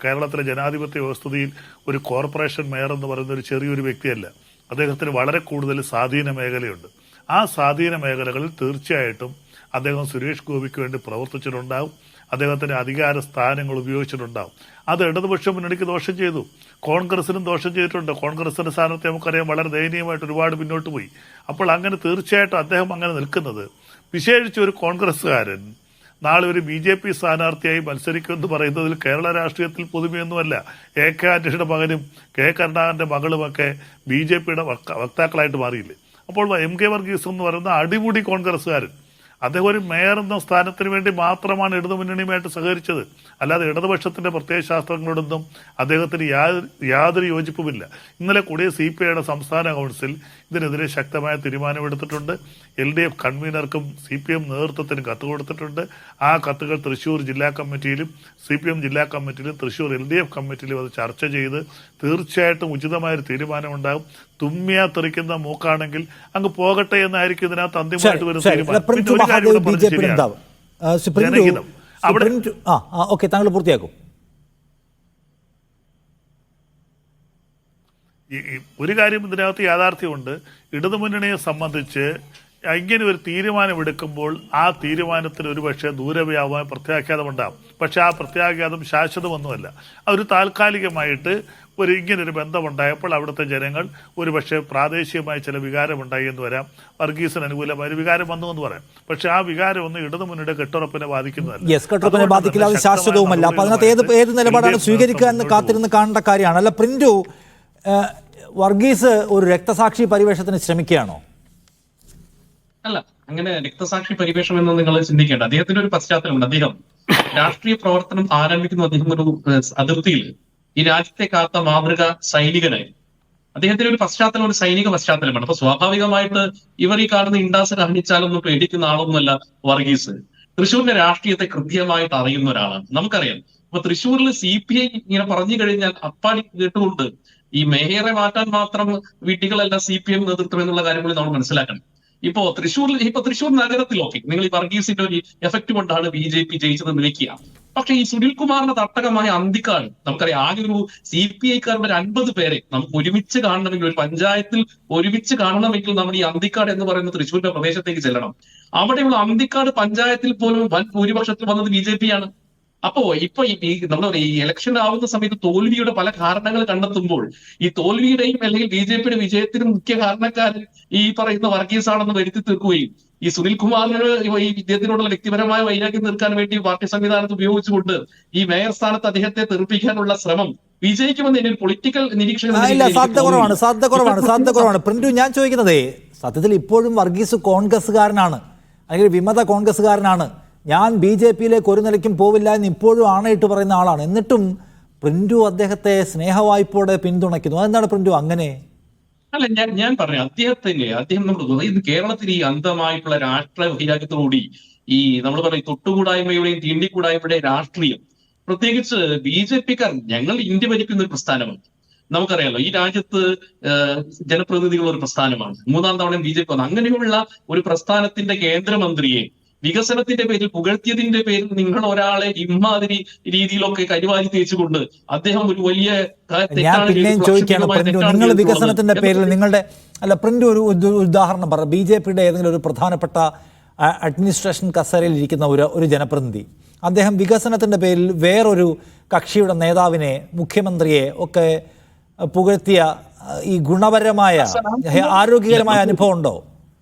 കേരളത്തിലെ ജനാധിപത്യ വ്യവസ്ഥിതിയിൽ ഒരു കോർപ്പറേഷൻ മേയർ എന്ന് പറയുന്ന ഒരു ചെറിയൊരു വ്യക്തിയല്ല. അദ്ദേഹത്തിന് വളരെ കൂടുതൽ സ്വാധീന മേഖലയുണ്ട്. ആ സ്വാധീന മേഖലകളിൽ തീർച്ചയായിട്ടും അദ്ദേഹം സുരേഷ് ഗോപിക്ക് വേണ്ടി പ്രവർത്തിച്ചിട്ടുണ്ടാവും. അദ്ദേഹത്തിന്റെ അധികാര സ്ഥാനങ്ങൾ ഉപയോഗിച്ചിട്ടുണ്ടാവും. അത് ഇടതുപക്ഷ മുന്നണിക്ക് ദോഷം ചെയ്തു, കോൺഗ്രസിനും ദോഷം ചെയ്തിട്ടുണ്ട്. കോൺഗ്രസിന്റെ സ്ഥാനത്ത് നമുക്കറിയാം വളരെ ദയനീയമായിട്ട് ഒരുപാട് പിന്നോട്ട് പോയി. അപ്പോൾ അങ്ങനെ തീർച്ചയായിട്ടും അദ്ദേഹം അങ്ങനെ നിൽക്കുന്നത്, വിശേഷിച്ച് ഒരു കോൺഗ്രസ്സുകാരൻ നാളെ ഒരു BJP സ്ഥാനാർത്ഥിയായി മത്സരിക്കുമെന്ന് പറയുന്നതിൽ കേരള രാഷ്ട്രീയത്തിൽ പുതുമയൊന്നുമല്ല. AK ആന്റണിയുടെ മകനും K കരുണാകരന്റെ മകളുമൊക്കെ BJPയുടെ വക്താക്കളായിട്ട് മാറിയില്ലേ? അപ്പോൾ MK വർഗീസ് എന്ന് പറയുന്ന അടിമുടി കോൺഗ്രസ്സുകാരൻ, അദ്ദേഹം ഒരു മേയർ എന്ന സ്ഥാനത്തിന് വേണ്ടി മാത്രമാണ് ഇടതുമുന്നണിയുമായിട്ട് സഹകരിച്ചത്. അല്ലാതെ ഇടതുപക്ഷത്തിന്റെ പ്രത്യയശാസ്ത്രങ്ങളോടൊന്നും അദ്ദേഹത്തിന് യാതൊരു യോജിപ്പുമില്ല. ഇന്നലെ കൂടിയ CPIയുടെ സംസ്ഥാന കൗൺസിൽ ഇതിനെതിരെ ശക്തമായ തീരുമാനമെടുത്തിട്ടുണ്ട്. LDF കൺവീനർക്കും CPM നേതൃത്വത്തിനും കത്ത് കൊടുത്തിട്ടുണ്ട്. ആ കത്തുകൾ തൃശ്ശൂർ ജില്ലാ കമ്മിറ്റിയിലും CPM ജില്ലാ കമ്മിറ്റിയിലും തൃശ്ശൂർ LDF കമ്മിറ്റിയിലും അത് ചർച്ച ചെയ്ത് തീർച്ചയായിട്ടും ഉചിതമായൊരു തീരുമാനമുണ്ടാകും. തുമ്മിയാ തെറിക്കുന്ന മൂക്കാണെങ്കിൽ അങ്ങ് പോകട്ടെ എന്നായിരിക്കും ഇതിനകത്ത് അന്തിമമായിട്ട് വരുന്ന തീരുമാനം. താങ്കൾ പൂർത്തിയാക്കും. ഒരു കാര്യം ഇതിനകത്ത് യാഥാർത്ഥ്യമുണ്ട്. ഇടതുമുന്നണിയെ സംബന്ധിച്ച് ഇങ്ങനെ ഒരു തീരുമാനമെടുക്കുമ്പോൾ ആ തീരുമാനത്തിന് ഒരുപക്ഷെ ദൂരവ്യാപകമായ പ്രത്യാഘാതം ഉണ്ടാകും. പക്ഷെ ആ പ്രത്യാഘാതം ശാശ്വതമൊന്നുമല്ല. അതൊരു താൽക്കാലികമായിട്ട് ഇങ്ങനൊരു ബന്ധമുണ്ടായപ്പോൾ അവിടുത്തെ ജനങ്ങൾ ഒരുപക്ഷെ പ്രാദേശികമായ ചില വികാരമുണ്ടായി എന്ന് വരാം, വർഗീസിന് അനുകൂലമായ ഒരു വികാരം വന്നു എന്ന് പറയാം. പക്ഷെ ആ വികാരം ഒന്നും ഇടതുമുന്നണിയുടെ കെട്ടുറപ്പിനെ ബാധിക്കുന്നതല്ല. കെട്ടുറപ്പിനെ ബാധിക്കില്ല, അത് ശാശ്വതവുമല്ല. അപ്പൊ അതിനകത്ത് ഏത് നിലപാടാണ് സ്വീകരിക്കുക എന്ന് കാത്തിരുന്ന് കാണേണ്ട കാര്യമാണ്. അല്ല പ്രിന്റു, വർഗീസ് ഒരു രക്തസാക്ഷി പരിവേഷത്തിന് ശ്രമിക്കുകയാണോ? അല്ല, അങ്ങനെ രക്തസാക്ഷി പരിവേഷം എന്ന് നിങ്ങൾ ചിന്തിക്കേണ്ട. അദ്ദേഹത്തിന്റെ ഒരു പശ്ചാത്തലമുണ്ട്. അദ്ദേഹം രാഷ്ട്രീയ പ്രവർത്തനം ആരംഭിക്കുന്ന അദ്ദേഹം ഒരു അതിർത്തിയിൽ ഈ രാജ്യത്തെ കാത്ത മാതൃക സൈനികനായി. അദ്ദേഹത്തിന്റെ ഒരു പശ്ചാത്തലം ഒരു സൈനിക പശ്ചാത്തലമാണ്. അപ്പൊ സ്വാഭാവികമായിട്ട് ഇവർ ഈ കാണുന്ന ഇൻഡാസ് കാണിച്ചാലൊന്നും പേടിക്കുന്ന ആളൊന്നുമല്ല വർഗീസ്. തൃശ്ശൂരിന്റെ രാഷ്ട്രീയത്തെ കൃത്യമായിട്ട് അറിയുന്ന ഒരാളാണ്, നമുക്കറിയാം. അപ്പൊ തൃശ്ശൂരിൽ CPI ഇങ്ങനെ പറഞ്ഞു കഴിഞ്ഞാൽ അപ്പാടി കേട്ടുകൊണ്ട് ഈ മേയറെ മാറ്റാൻ മാത്രം വീട്ടികളല്ല CPM നേതൃത്വം എന്നുള്ള കാര്യം കൂടി നമ്മൾ മനസ്സിലാക്കണം. ഇപ്പോ തൃശ്ശൂർ നഗരത്തിലൊക്കെ നിങ്ങൾ ഈ വർഗീസിന്റെ ഒരു എഫക്ട് കൊണ്ടാണ് BJP ജയിച്ചതെന്ന് വെക്കുക. പക്ഷെ ഈ സുനിൽകുമാറിന്റെ തട്ടകമായ അന്തിക്കാട് നമുക്കറിയാം, ആകെ ഒരു CPIക്കാരുടെ ഒരു 50 പേരെ നമുക്ക് ഒരുമിച്ച് കാണണമെങ്കിൽ, ഒരു പഞ്ചായത്തിൽ ഒരുമിച്ച് കാണണമെങ്കിൽ നമ്മൾ ഈ അന്തിക്കാട് എന്ന് പറയുന്ന തൃശ്ശൂരിന്റെ പ്രദേശത്തേക്ക് ചെല്ലണം. അവിടെയുള്ള അന്തിക്കാട് പഞ്ചായത്തിൽ പോലും വൻ ഭൂരിപക്ഷത്തിൽ വന്നത് BJP ആണ്. അപ്പോ ഇപ്പൊ നമ്മൾ ഈ ഇലക്ഷൻ ആവുന്ന സമയത്ത് തോൽവിയുടെ പല കാരണങ്ങൾ കണ്ടെത്തുമ്പോൾ ഈ തോൽവിയുടെയും അല്ലെങ്കിൽ BJPയുടെ വിജയത്തിനും മുഖ്യ കാരണക്കാരൻ ഈ പറയുന്ന വർഗീസ് ആണെന്ന് വരുത്തി തീർക്കുകയും ഈ സുനിൽകുമാറിന് ഈ ഇദ്ദേഹത്തിനോടുള്ള വ്യക്തിപരമായ വൈരാഗ്യം തീർക്കാൻ വേണ്ടി പാർട്ടി സംവിധാനത്ത് ഉപയോഗിച്ചുകൊണ്ട് ഈ മേയർ സ്ഥാനത്ത് അദ്ദേഹത്തെ തെറിപ്പിക്കാനുള്ള ശ്രമം വിജയിക്കുമെന്ന് ഒരു പൊളിറ്റിക്കൽ നിരീക്ഷകൻ. സാധ്യത കുറവാണ്. പ്രിന്റു, ഞാൻ ചോദിക്കുന്നതേ സത്യത്തിൽ ഇപ്പോഴും വർഗീസ് കോൺഗ്രസ്സുകാരനാണ്, അല്ലെങ്കിൽ വിമത കോൺഗ്രസ്സുകാരനാണ്. ഞാൻ BJPയിലേക്ക് ഒരു നിലയ്ക്കും പോവില്ല എന്ന് ഇപ്പോഴും ആണയിട്ട് പറയുന്ന ആളാണ്. എന്നിട്ടും പ്രിന്റു അദ്ദേഹത്തെ സ്നേഹവായ്പോടെ പിന്തുണയ്ക്കുന്നു. അതെന്താണ് പ്രിന്റു അങ്ങനെ? അല്ല, ഞാൻ പറഞ്ഞു അദ്ദേഹം നമ്മൾ ഇത് കേരളത്തിൽ ഈ അന്ധമായിട്ടുള്ള രാഷ്ട്രീയ വൈരാഗ്യത്തോടുകൂടി ഈ നമ്മൾ പറയും തൊട്ടുകൂടായ്മയുടെയും തീണ്ടിക്കൂടായ്മയുടെയും രാഷ്ട്രീയം, പ്രത്യേകിച്ച് BJPക്കാർ, ഞങ്ങൾ ഇന്ത്യ ഭരിക്കുന്ന ഒരു പ്രസ്ഥാനമാണ്. നമുക്കറിയാലോ, ഈ രാജ്യത്ത് ജനപ്രതിനിധികളുള്ള ഒരു പ്രസ്ഥാനമാണ്. 3ാം തവണ BJP വന്നു. അങ്ങനെയുള്ള ഒരു പ്രസ്ഥാനത്തിന്റെ കേന്ദ്രമന്ത്രിയെ വികസനത്തിന്റെ പേരിൽ പുകഴ്ത്തിയതിന്റെ പേരിൽ നിങ്ങൾ ഒരാളെ ഇമാതിരി രീതിയിലൊക്കെ കരിവാരി തേച്ചുകൊണ്ട് അദ്ദേഹം ഒരു വലിയ ഞാൻ പിന്നെയും ചോദിക്കുകയാണ് പ്രിന്റു, നിങ്ങൾ വികസനത്തിന്റെ പേരിൽ നിങ്ങളുടെ പ്രിന്റു ഒരു ഉദാഹരണം പറ. BJPയുടെ ഏതെങ്കിലും ഒരു പ്രധാനപ്പെട്ട അഡ്മിനിസ്ട്രേഷൻ കസേരയിൽ ഇരിക്കുന്ന ഒരു ജനപ്രതിനിധി, അദ്ദേഹം വികസനത്തിന്റെ പേരിൽ വേറൊരു കക്ഷിയുടെ നേതാവിനെ, മുഖ്യമന്ത്രിയെ ഒക്കെ പുകഴ്ത്തിയ ഈ ഗുണപരമായ ആരോഗ്യകരമായ അനുഭവം ഉണ്ടോ?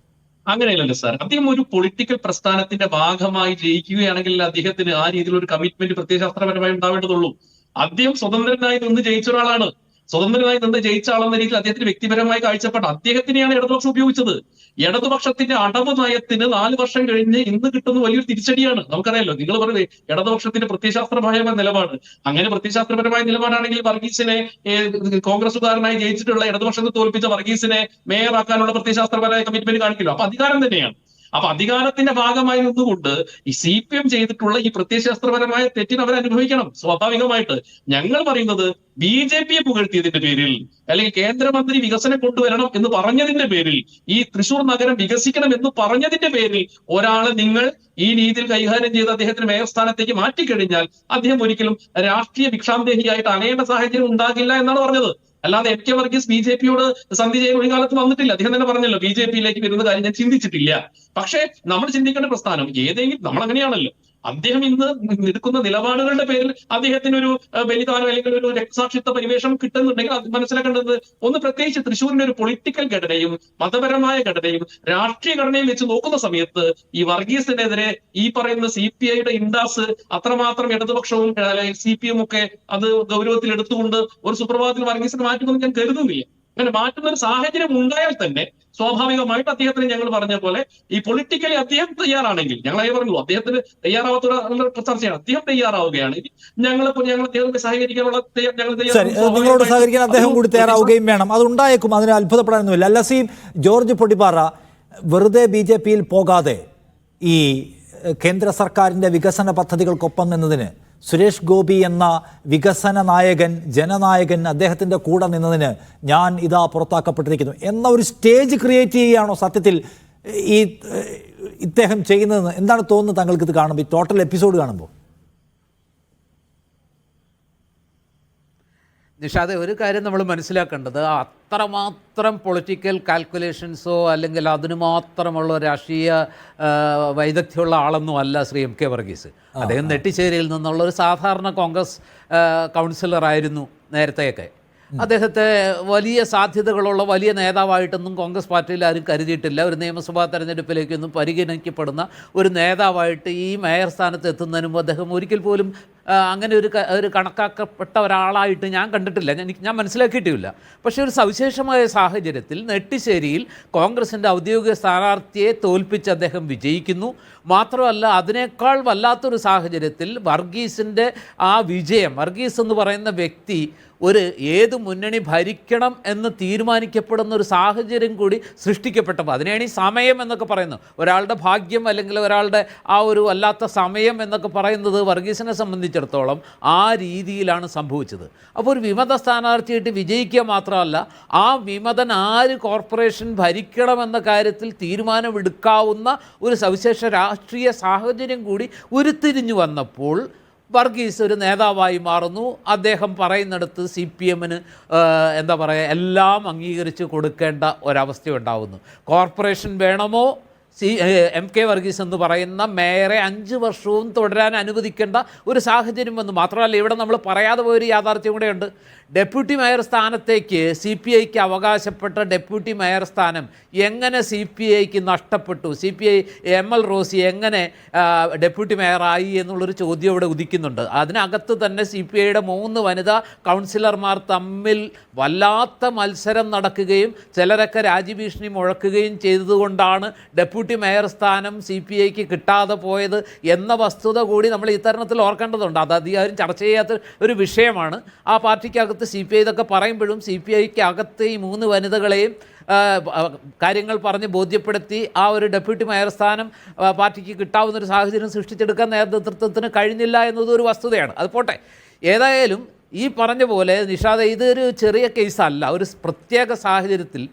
അങ്ങനെയല്ലല്ലോ സാർ. അദ്ദേഹം ഒരു പൊളിറ്റിക്കൽ പ്രസ്ഥാനത്തിന്റെ ഭാഗമായി ജയിക്കുകയാണെങ്കിൽ അദ്ദേഹത്തിന് ആ രീതിയിലൊരു കമ്മിറ്റ്മെന്റ് പ്രത്യയശാസ്ത്രപരമായി ഉണ്ടാവേണ്ടതുള്ളൂ. അദ്ദേഹം സ്വതന്ത്രനായി നിന്ന് ജയിച്ച ഒരാളാണ്. സ്വതന്ത്രനായി നിന്ന് ജയിച്ച ആളെന്ന രീതിയിൽ അദ്ദേഹത്തിന് വ്യക്തിപരമായി കാഴ്ചപ്പാട് അദ്ദേഹത്തിനെയാണ് ഇടതുപക്ഷം ഉപയോഗിച്ചത്. ഇടതുപക്ഷത്തിന്റെ അടവ് നയത്തിന് 4 വർഷം കഴിഞ്ഞ് ഇന്ന് കിട്ടുന്ന വലിയൊരു തിരിച്ചടിയാണ്. നമുക്കറിയാലോ, നിങ്ങൾ പറയുന്നത് ഇടതുപക്ഷത്തിന്റെ പ്രത്യയശാസ്ത്രപരമായ നിലപാട്. അങ്ങനെ പ്രത്യയശാസ്ത്രപരമായ നിലപാടാണെങ്കിൽ വർഗീസിനെ കോൺഗ്രസുകാരനായി ജയിച്ചിട്ടുള്ള ഇടതുപക്ഷത്തെ തോൽപ്പിച്ച വർഗീസിനെ മേയറാക്കാനുള്ള പ്രത്യയശാസ്ത്രപരമായ കമ്മിറ്റ്മെന്റ് കാണിക്കില്ല. അപ്പൊ അധികാരം തന്നെയാണ്. അപ്പൊ അധികാരത്തിന്റെ ഭാഗമായി നിന്നുകൊണ്ട് ഈ CPM ചെയ്തിട്ടുള്ള ഈ പ്രത്യയശാസ്ത്രപരമായ തെറ്റിന് അവർ അനുഭവിക്കണം സ്വാഭാവികമായിട്ട്. ഞങ്ങൾ പറയുന്നത് BJPയെ പുകഴ്ത്തിയതിന്റെ പേരിൽ അല്ലെങ്കിൽ കേന്ദ്രമന്ത്രി വികസനം കൊണ്ടുവരണം എന്ന് പറഞ്ഞതിന്റെ പേരിൽ, ഈ തൃശ്ശൂർ നഗരം വികസിക്കണം എന്ന് പറഞ്ഞതിന്റെ പേരിൽ ഒരാളെ നിങ്ങൾ ഈ രീതിയിൽ കൈകാര്യം ചെയ്ത് അദ്ദേഹത്തിന് മേയർ സ്ഥാനത്തേക്ക് മാറ്റിക്കഴിഞ്ഞാൽ അദ്ദേഹം ഒരിക്കലും രാഷ്ട്രീയ ഭിക്ഷാന്തേഹിയായിട്ട് അണയേണ്ട സാഹചര്യം ഉണ്ടാകില്ല എന്നാണ് പറഞ്ഞത്. അല്ലാതെ MK വർഗീസ് BJPയോട് സന്ധി ചെയ്യാൻ ഒരു കാലത്ത് വന്നിട്ടില്ല. അദ്ദേഹം തന്നെ പറഞ്ഞല്ലോ, BJPയിലേക്ക് വരുന്ന കാര്യം ഞാൻ ചിന്തിച്ചിട്ടില്ല. പക്ഷേ നമ്മൾ ചിന്തിക്കേണ്ട പ്രസ്ഥാനം ഏതെങ്കിലും, നമ്മൾ അങ്ങനെയാണല്ലോ, അദ്ദേഹം ഇന്ന് എടുക്കുന്ന നിലപാടുകളുടെ പേരിൽ അദ്ദേഹത്തിന് ഒരു ബലിദാനം അല്ലെങ്കിൽ ഒരു രക്തസാക്ഷിത്വ പരിവേഷം കിട്ടുന്നുണ്ടെങ്കിൽ അത് മനസ്സിലാക്കേണ്ടത് ഒന്ന്, പ്രത്യേകിച്ച് തൃശ്ശൂരിന്റെ ഒരു പൊളിറ്റിക്കൽ ഘടനയും മതപരമായ ഘടനയും രാഷ്ട്രീയ ഘടനയും വെച്ച് നോക്കുന്ന സമയത്ത് ഈ വർഗീസിനെതിരെ ഈ പറയുന്ന CPIയുടെ ഇൻഡാസ് അത്രമാത്രം ഇടതുപക്ഷവും CPM ഒക്കെ അത് ഗൗരവത്തിൽ എടുത്തുകൊണ്ട് ഒരു സുപ്രഭാതത്തിൽ വർഗീസിനെ മാറ്റുമെന്ന് ഞാൻ കരുതുന്നില്ല. അങ്ങനെ മാറ്റുന്ന ഒരു സാഹചര്യം ഉണ്ടായാൽ തന്നെ സ്വാഭാവികമായിട്ട് അദ്ദേഹത്തിന് ഞങ്ങൾ പറഞ്ഞ പോലെ ഈ പൊളിറ്റിക്കലി അദ്ദേഹം തയ്യാറാണെങ്കിൽ, ഞങ്ങളായി പറഞ്ഞുള്ളൂ, അദ്ദേഹത്തിന് തയ്യാറാവാത്ത ചർച്ചയാണ്. അദ്ദേഹം തയ്യാറാവുകയാണെങ്കിൽ ഞങ്ങൾ അദ്ദേഹത്തെ സഹകരിക്കാനുള്ള നിങ്ങളോട് സഹകരിക്കാൻ അദ്ദേഹം കൂടി തയ്യാറാവുകയും വേണം. അത് ഉണ്ടായേക്കും, അതിന് അത്ഭുതപ്പെടാനൊന്നുമില്ല. ലസീം ജോർജ് പൊടിപ്പാറ, വെറുതെ BJPയിൽ പോകാതെ ഈ കേന്ദ്ര സർക്കാരിൻ്റെ വികസന പദ്ധതികൾക്കൊപ്പം നിന്നതിന്, സുരേഷ് ഗോപി എന്ന വികസന നായകൻ, ജനനായകൻ, അദ്ദേഹത്തിൻ്റെ കൂടെ നിന്നതിന് ഞാൻ ഇതാ പുറത്താക്കപ്പെട്ടിരിക്കുന്നു എന്ന ഒരു സ്റ്റേജ് ക്രിയേറ്റ് ചെയ്യുകയാണോ സത്യത്തിൽ ഈ ഇദ്ദേഹം ചെയ്യുന്നതെന്ന് എന്താണ് തോന്നുന്നത് താങ്കൾക്ക് ഇത് കാണുമ്പോൾ, ഈ ടോട്ടൽ എപ്പിസോഡ് കാണുമ്പോൾ? നിഷാദെ, ഒരു കാര്യം നമ്മൾ മനസ്സിലാക്കേണ്ടത്, അത്രമാത്രം പൊളിറ്റിക്കൽ കാൽക്കുലേഷൻസോ അല്ലെങ്കിൽ അതിന് മാത്രമുള്ള രാഷ്ട്രീയ വൈദഗ്ധ്യമുള്ള ആളൊന്നും അല്ല ശ്രീ MK വർഗീസ്. അദ്ദേഹം നെട്ടിശ്ശേരിയിൽ നിന്നുള്ള ഒരു സാധാരണ കോൺഗ്രസ് കൗൺസിലറായിരുന്നു നേരത്തെയൊക്കെ. അദ്ദേഹത്തെ വലിയ സാധ്യതകളുള്ള വലിയ നേതാവായിട്ടൊന്നും കോൺഗ്രസ് പാർട്ടിയിൽ ആരും കരുതിയിട്ടില്ല. ഒരു നിയമസഭാ തെരഞ്ഞെടുപ്പിലേക്കൊന്നും പരിഗണിക്കപ്പെടുന്ന ഒരു നേതാവായിട്ട് ഈ മേയർ സ്ഥാനത്ത് എത്തുന്നതിന് മുമ്പ് അദ്ദേഹം ഒരിക്കൽ പോലും അങ്ങനെ ഒരു കണക്കാക്കപ്പെട്ട ഒരാളായിട്ട് ഞാൻ കണ്ടിട്ടില്ല, ഞാൻ മനസ്സിലാക്കിയിട്ടുമില്ല. പക്ഷേ ഒരു സവിശേഷമായ സാഹചര്യത്തിൽ നെട്ടിശ്ശേരിയിൽ കോൺഗ്രസിൻ്റെ ഔദ്യോഗിക സ്ഥാനാർത്ഥിയെ തോൽപ്പിച്ച് അദ്ദേഹം വിജയിക്കുന്നു. മാത്രമല്ല, അതിനേക്കാൾ വല്ലാത്തൊരു സാഹചര്യത്തിൽ വർഗീസിൻ്റെ ആ വിജയം, വർഗീസ് എന്ന് പറയുന്ന വ്യക്തി ഏത് മുന്നണി ഭരിക്കണം എന്ന് തീരുമാനിക്കപ്പെടുന്ന ഒരു സാഹചര്യം കൂടി സൃഷ്ടിക്കപ്പെട്ടപ്പോൾ, അതിനെയാണ് ഈ സമയം എന്നൊക്കെ പറയുന്നത്. ഒരാളുടെ ഭാഗ്യം അല്ലെങ്കിൽ ഒരാളുടെ ആ ഒരു വല്ലാത്ത സമയം എന്നൊക്കെ പറയുന്നത് വർഗീസിനെ സംബന്ധിച്ചിടത്തോളം ആ രീതിയിലാണ് സംഭവിച്ചത്. അപ്പോൾ ഒരു വിമത സ്ഥാനാർത്ഥിയായിട്ട് വിജയിക്കുക മാത്രമല്ല, ആ വിമതൻ ആര് കോർപ്പറേഷൻ ഭരിക്കണമെന്ന കാര്യത്തിൽ തീരുമാനമെടുക്കാവുന്ന ഒരു സവിശേഷ രാഷ്ട്രീയ സാഹചര്യം കൂടി ഉരുത്തിരിഞ്ഞു വന്നപ്പോൾ വർഗീസ് ഒരു നേതാവായി മാറുന്നു. അദ്ദേഹം പറയുന്നിടത്ത് CPM എന്താ പറയുക, എല്ലാം അംഗീകരിച്ച് കൊടുക്കേണ്ട ഒരവസ്ഥ ഉണ്ടാകുന്നു. കോർപ്പറേഷൻ വേണമോ, MK വർഗീസ് എന്ന് പറയുന്ന മേയറെ 5 വർഷവും തുടരാൻ അനുവദിക്കേണ്ട ഒരു സാഹചര്യം വന്നു. മാത്രമല്ല, ഇവിടെ നമ്മൾ പറയാതെ പോയൊരു യാഥാർത്ഥ്യം കൂടെയുണ്ട്. ഡെപ്യൂട്ടി മേയർ സ്ഥാനത്തേക്ക് CPIക്ക് അവകാശപ്പെട്ട ഡെപ്യൂട്ടി മേയർ സ്ഥാനം എങ്ങനെ CPIക്ക് നഷ്ടപ്പെട്ടു, CPI ML റോസി എങ്ങനെ ഡെപ്യൂട്ടി മേയറായി എന്നുള്ളൊരു ചോദ്യം ഇവിടെ ഉദിക്കുന്നുണ്ട്. അതിനകത്ത് തന്നെ CPIയുടെ 3 വനിതാ കൗൺസിലർമാർ തമ്മിൽ വല്ലാത്ത മത്സരം നടക്കുകയും ചിലരൊക്കെ രാജ്യഭീഷണി മുഴക്കുകയും ചെയ്തതുകൊണ്ടാണ് ഡെപ്യൂട്ടി മേയർ സ്ഥാനം CPIക്ക് കിട്ടാതെ പോയത് എന്ന വസ്തുത കൂടി നമ്മൾ ഇത്തരണത്തിൽ ഓർക്കേണ്ടതുണ്ട്. അത് അധികാരം ചർച്ച ചെയ്യാത്ത ഒരു വിഷയമാണ്. ആ പാർട്ടിക്കകത്ത് CPI ഇതൊക്കെ പറയുമ്പോഴും CPIക്ക് അകത്ത് ഈ 3 വനിതകളെയും കാര്യങ്ങൾ പറഞ്ഞ് ബോധ്യപ്പെടുത്തി ആ ഒരു ഡെപ്യൂട്ടി മേയർ സ്ഥാനം പാർട്ടിക്ക് കിട്ടാവുന്നൊരു സാഹചര്യം സൃഷ്ടിച്ചെടുക്കാൻ നേതൃത്വത്തിന് കഴിഞ്ഞില്ല എന്നതൊരു വസ്തുതയാണ്. അത് പോട്ടെ. ഏതായാലും ഈ പറഞ്ഞ പോലെ നിഷാദ, ഇതൊരു ചെറിയ കേസല്ല. ഒരു പ്രത്യേക സാഹചര്യത്തിൽ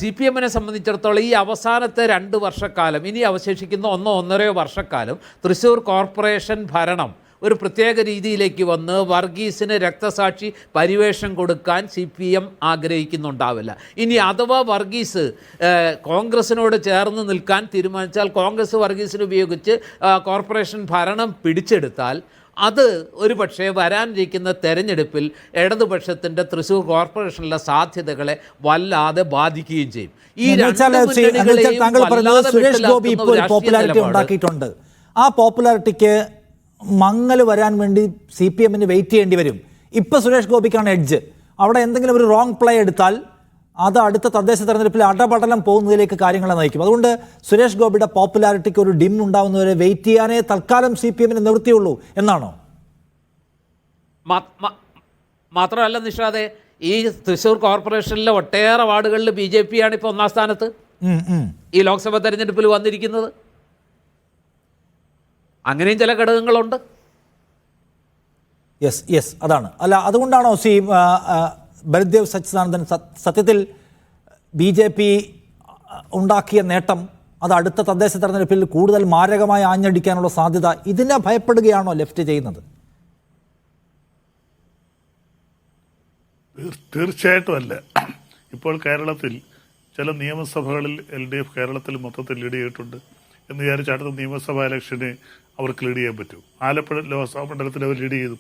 CPMനെ സംബന്ധിച്ചിടത്തോളം ഈ അവസാനത്തെ 2 വർഷക്കാലം, ഇനി അവശേഷിക്കുന്ന 1-1.5 വർഷക്കാലം തൃശ്ശൂർ കോർപ്പറേഷൻ ഭരണം ഒരു പ്രത്യേക രീതിയിലേക്ക് വന്ന് വർഗീസിന് രക്തസാക്ഷി പരിവേഷം കൊടുക്കാൻ CPM ആഗ്രഹിക്കുന്നുണ്ടാവില്ല. ഇനി അഥവാ വർഗീസ് കോൺഗ്രസിനോട് ചേർന്ന് നിൽക്കാൻ തീരുമാനിച്ചാൽ, കോൺഗ്രസ് വർഗീസിന് ഉപയോഗിച്ച് കോർപ്പറേഷൻ ഭരണം പിടിച്ചെടുത്താൽ, അത് ഒരു പക്ഷേ വരാനിരിക്കുന്ന തെരഞ്ഞെടുപ്പിൽ ഇടതുപക്ഷത്തിൻ്റെ തൃശ്ശൂർ കോർപ്പറേഷനിലെ സാധ്യതകളെ വല്ലാതെ ബാധിക്കുകയും ചെയ്യും. ഈ താങ്കൾ പറഞ്ഞത് സുരേഷ് ഗോപി ഇപ്പോൾ പോപ്പുലാരിറ്റി ഉണ്ടാക്കിയിട്ടുണ്ട്. ആ പോപ്പുലാരിറ്റിക്ക് മങ്ങൽ വരാൻ വേണ്ടി CPMന് വെയിറ്റ് ചെയ്യേണ്ടി വരും. ഇപ്പം സുരേഷ് ഗോപിക്കാണ് എഡ്ജ്. അവിടെ എന്തെങ്കിലും ഒരു റോങ് പ്ലേ എടുത്താൽ അത് അടുത്ത തദ്ദേശ തെരഞ്ഞെടുപ്പിൽ അടപടലം പോകുന്നതിലേക്ക് കാര്യങ്ങളെ നയിക്കും. അതുകൊണ്ട് സുരേഷ് ഗോപിയുടെ പോപ്പുലാരിറ്റിക്ക് ഒരു ഡിം ഉണ്ടാവുന്നവരെ വെയിറ്റ് ചെയ്യാനേ തൽക്കാലം CPMന് നിവൃത്തിയുള്ളൂ എന്നാണോ? മാത്രമല്ല നിഷാദെ, ഈ തൃശ്ശൂർ കോർപ്പറേഷനിലെ ഒട്ടേറെ വാർഡുകളിൽ BJP ആണ് ഇപ്പോൾ 1ാം സ്ഥാനത്ത് ഈ ലോക്സഭാ തെരഞ്ഞെടുപ്പിൽ വന്നിരിക്കുന്നത്. അങ്ങനെയും ചില ഘടകങ്ങളുണ്ട്. യെസ് അതാണ്. അല്ല, അതുകൊണ്ടാണോ ബൽദേവ് സച്ചിദാനന്ദൻ സത്യത്തിൽ BJP ഉണ്ടാക്കിയ നേട്ടം അത് അടുത്ത തദ്ദേശ തെരഞ്ഞെടുപ്പിൽ കൂടുതൽ മാരകമായി ആഞ്ഞടിക്കാനുള്ള സാധ്യത, ഇതിനെ ഭയപ്പെടുകയാണോ ലെഫ്റ്റ് ചെയ്യുന്നത്? തീർച്ചയായിട്ടും അല്ല. ഇപ്പോൾ കേരളത്തിൽ ചില നിയമസഭകളിൽ LDF കേരളത്തിൽ മൊത്തത്തിൽ ലീഡ് ചെയ്തിട്ടുണ്ട് എന്ന് വിചാരിച്ച് അടുത്ത നിയമസഭാ ഇലക്ഷന് അവർക്ക് ലീഡ് ചെയ്യാൻ പറ്റും. ആലപ്പുഴ ലോക്സഭാ മണ്ഡലത്തിൽ അവർ ലീഡ് ചെയ്തു.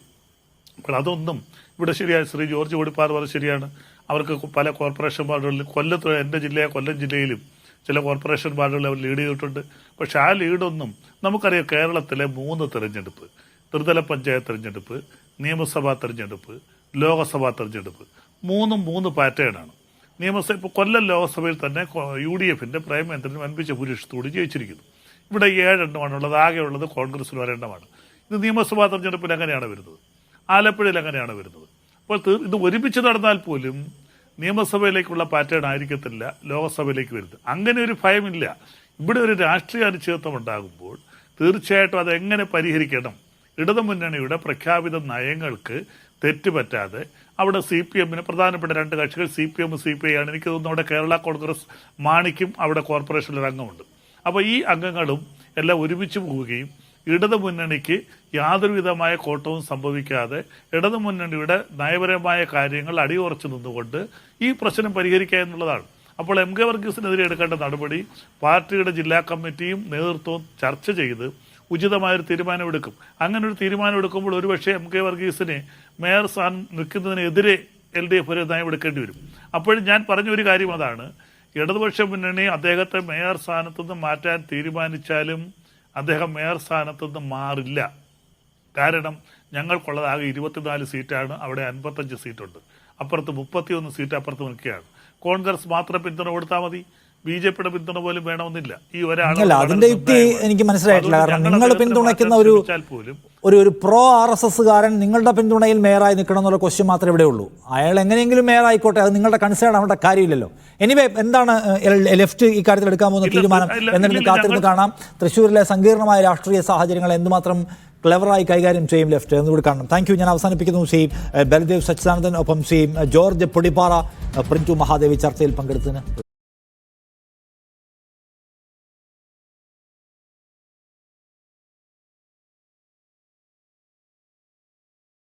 അപ്പോൾ അതൊന്നും ഇവിടെ ശരിയാണ്. ശ്രീ ജോർജ് ഓടിപ്പാർ പറഞ്ഞത് ശരിയാണ്. അവർക്ക് പല കോർപ്പറേഷൻ വാർഡുകളിൽ, കൊല്ലത്ത്, എൻ്റെ ജില്ലയായ കൊല്ലം ജില്ലയിലും ചില കോർപ്പറേഷൻ വാർഡുകളിൽ അവർ ലീഡ് ചെയ്തിട്ടുണ്ട്. പക്ഷെ ആ ലീഡൊന്നും നമുക്കറിയാം. കേരളത്തിലെ 3 തെരഞ്ഞെടുപ്പ്, ത്രിതല പഞ്ചായത്ത് തെരഞ്ഞെടുപ്പ്, നിയമസഭാ തെരഞ്ഞെടുപ്പ്, ലോകസഭാ തെരഞ്ഞെടുപ്പ്, 3 പാറ്റേണാണ്. നിയമസഭ ഇപ്പോൾ കൊല്ലം ലോകസഭയിൽ തന്നെ UDFന്റെ പ്രേമേന്ദ്രൻ വൻപിച്ച ഭൂരിപക്ഷത്തോട് ജയിച്ചിരിക്കുന്നു. ഇവിടെ 7 എണ്ണമാണുള്ളത്. ആകെയുള്ളത് കോൺഗ്രസിന് 1 എണ്ണമാണ്. ഇത് നിയമസഭാ തെരഞ്ഞെടുപ്പിൽ എങ്ങനെയാണ് വരുന്നത്? ആലപ്പുഴയിൽ എങ്ങനെയാണ് വരുന്നത്? അപ്പോൾ ഇത് ഒരുമിച്ച് നടന്നാൽ പോലും നിയമസഭയിലേക്കുള്ള പാറ്റേൺ ആയിരിക്കത്തില്ല ലോകസഭയിലേക്ക് വരുന്നത്. അങ്ങനെ ഒരു ഭയമില്ല. ഇവിടെ ഒരു രാഷ്ട്രീയ അനിശ്ചിതത്വം ഉണ്ടാകുമ്പോൾ തീർച്ചയായിട്ടും അതെങ്ങനെ പരിഹരിക്കണം? ഇടതുമുന്നണിയുടെ പ്രഖ്യാപിത നയങ്ങൾക്ക് തെറ്റുപറ്റാതെ അവിടെ CPMന് പ്രധാനപ്പെട്ട 2 കക്ഷികൾ CPM CPI ആണ്. എനിക്ക് തോന്നുന്നു അവിടെ കേരള കോൺഗ്രസ് മാണിക്കും അവിടെ കോർപ്പറേഷനിൽ ഒരു അംഗമുണ്ട്. അപ്പോൾ ഈ അംഗങ്ങളും എല്ലാം ഒരുമിച്ച് പോവുകയും ഇടതുമുന്നണിക്ക് യാതൊരുവിധമായ കോട്ടവും സംഭവിക്കാതെ ഇടതുമുന്നണിയുടെ നയപരമായ കാര്യങ്ങൾ അടിയുറച്ചു നിന്നുകൊണ്ട് ഈ പ്രശ്നം പരിഹരിക്കുക എന്നുള്ളതാണ്. അപ്പോൾ MK വർഗീസിനെതിരെ എടുക്കേണ്ട നടപടി പാർട്ടിയുടെ ജില്ലാ കമ്മിറ്റിയും നേതൃത്വവും ചർച്ച ചെയ്ത് ഉചിതമായൊരു തീരുമാനമെടുക്കും. അങ്ങനെ ഒരു തീരുമാനമെടുക്കുമ്പോൾ ഒരുപക്ഷെ MK വർഗീസിനെ മേയർ സ്ഥാനം നിൽക്കുന്നതിനെതിരെ LDF ഒരു നയം എടുക്കേണ്ടി വരും. അപ്പോഴും ഞാൻ പറഞ്ഞ ഒരു കാര്യം അതാണ്, ഇടതുപക്ഷ മുന്നണി അദ്ദേഹത്തെ മേയർ സ്ഥാനത്തു നിന്ന് മാറ്റാൻ തീരുമാനിച്ചാലും അദ്ദേഹം മേയർ സ്ഥാനത്തു നിന്ന് മാറില്ല. കാരണം ഞങ്ങൾക്കുള്ളത് ആകെ 24 സീറ്റാണ്, അവിടെ 55 സീറ്റുണ്ട്, അപ്പുറത്ത് 31 സീറ്റ് അപ്പുറത്ത് നിൽക്കുകയാണ്. കോൺഗ്രസ് മാത്രം പിന്തുണ കൊടുത്താൽ മതി, BJPയുടെ പിന്തുണ പോലും വേണമെന്നില്ല. ഈ അല്ല, അതിന്റെ യുക്തി എനിക്ക് മനസ്സിലായിട്ടില്ല. കാരണം നിങ്ങൾ പിന്തുണയ്ക്കുന്ന ഒരു പ്രോ RSSകാരൻ നിങ്ങളുടെ പിന്തുണയിൽ മേയറായി നിൽക്കണം എന്നുള്ള ക്വസ്റ്റ്യൻ മാത്രമേ ഇവിടെ ഉള്ളൂ. അയാൾ എങ്ങനെയെങ്കിലും മേയർ ആയിക്കോട്ടെ, അത് നിങ്ങളുടെ കൺസേൺ ആവേണ്ട കാര്യമില്ലല്ലോ. എനിവേ, എന്താണ് ലെഫ്റ്റ് ഈ കാര്യത്തിൽ എടുക്കാൻ പോകുന്ന തീരുമാനം എന്നതിന് കാത്തിരുന്ന് കാണാം. തൃശ്ശൂരിലെ സങ്കീർണമായ രാഷ്ട്രീയ സാഹചര്യങ്ങൾ എന്തുമാത്രം ക്ലെവറായി കൈകാര്യം ചെയ്യും ലെഫ്റ്റ് എന്നുകൂടി കാണണം. Thank you. ഞാൻ അവസാനിപ്പിക്കുന്നു. ശ്രീ ബൽദേവ് സച്ചിദാനന്ദൻ, ഒപ്പം ശ്രീ ജോർജ് പൊടിപ്പാറ, പ്രിൻറ്റു മഹാദേവി ചർച്ചയിൽ പങ്കെടുത്തതിന്.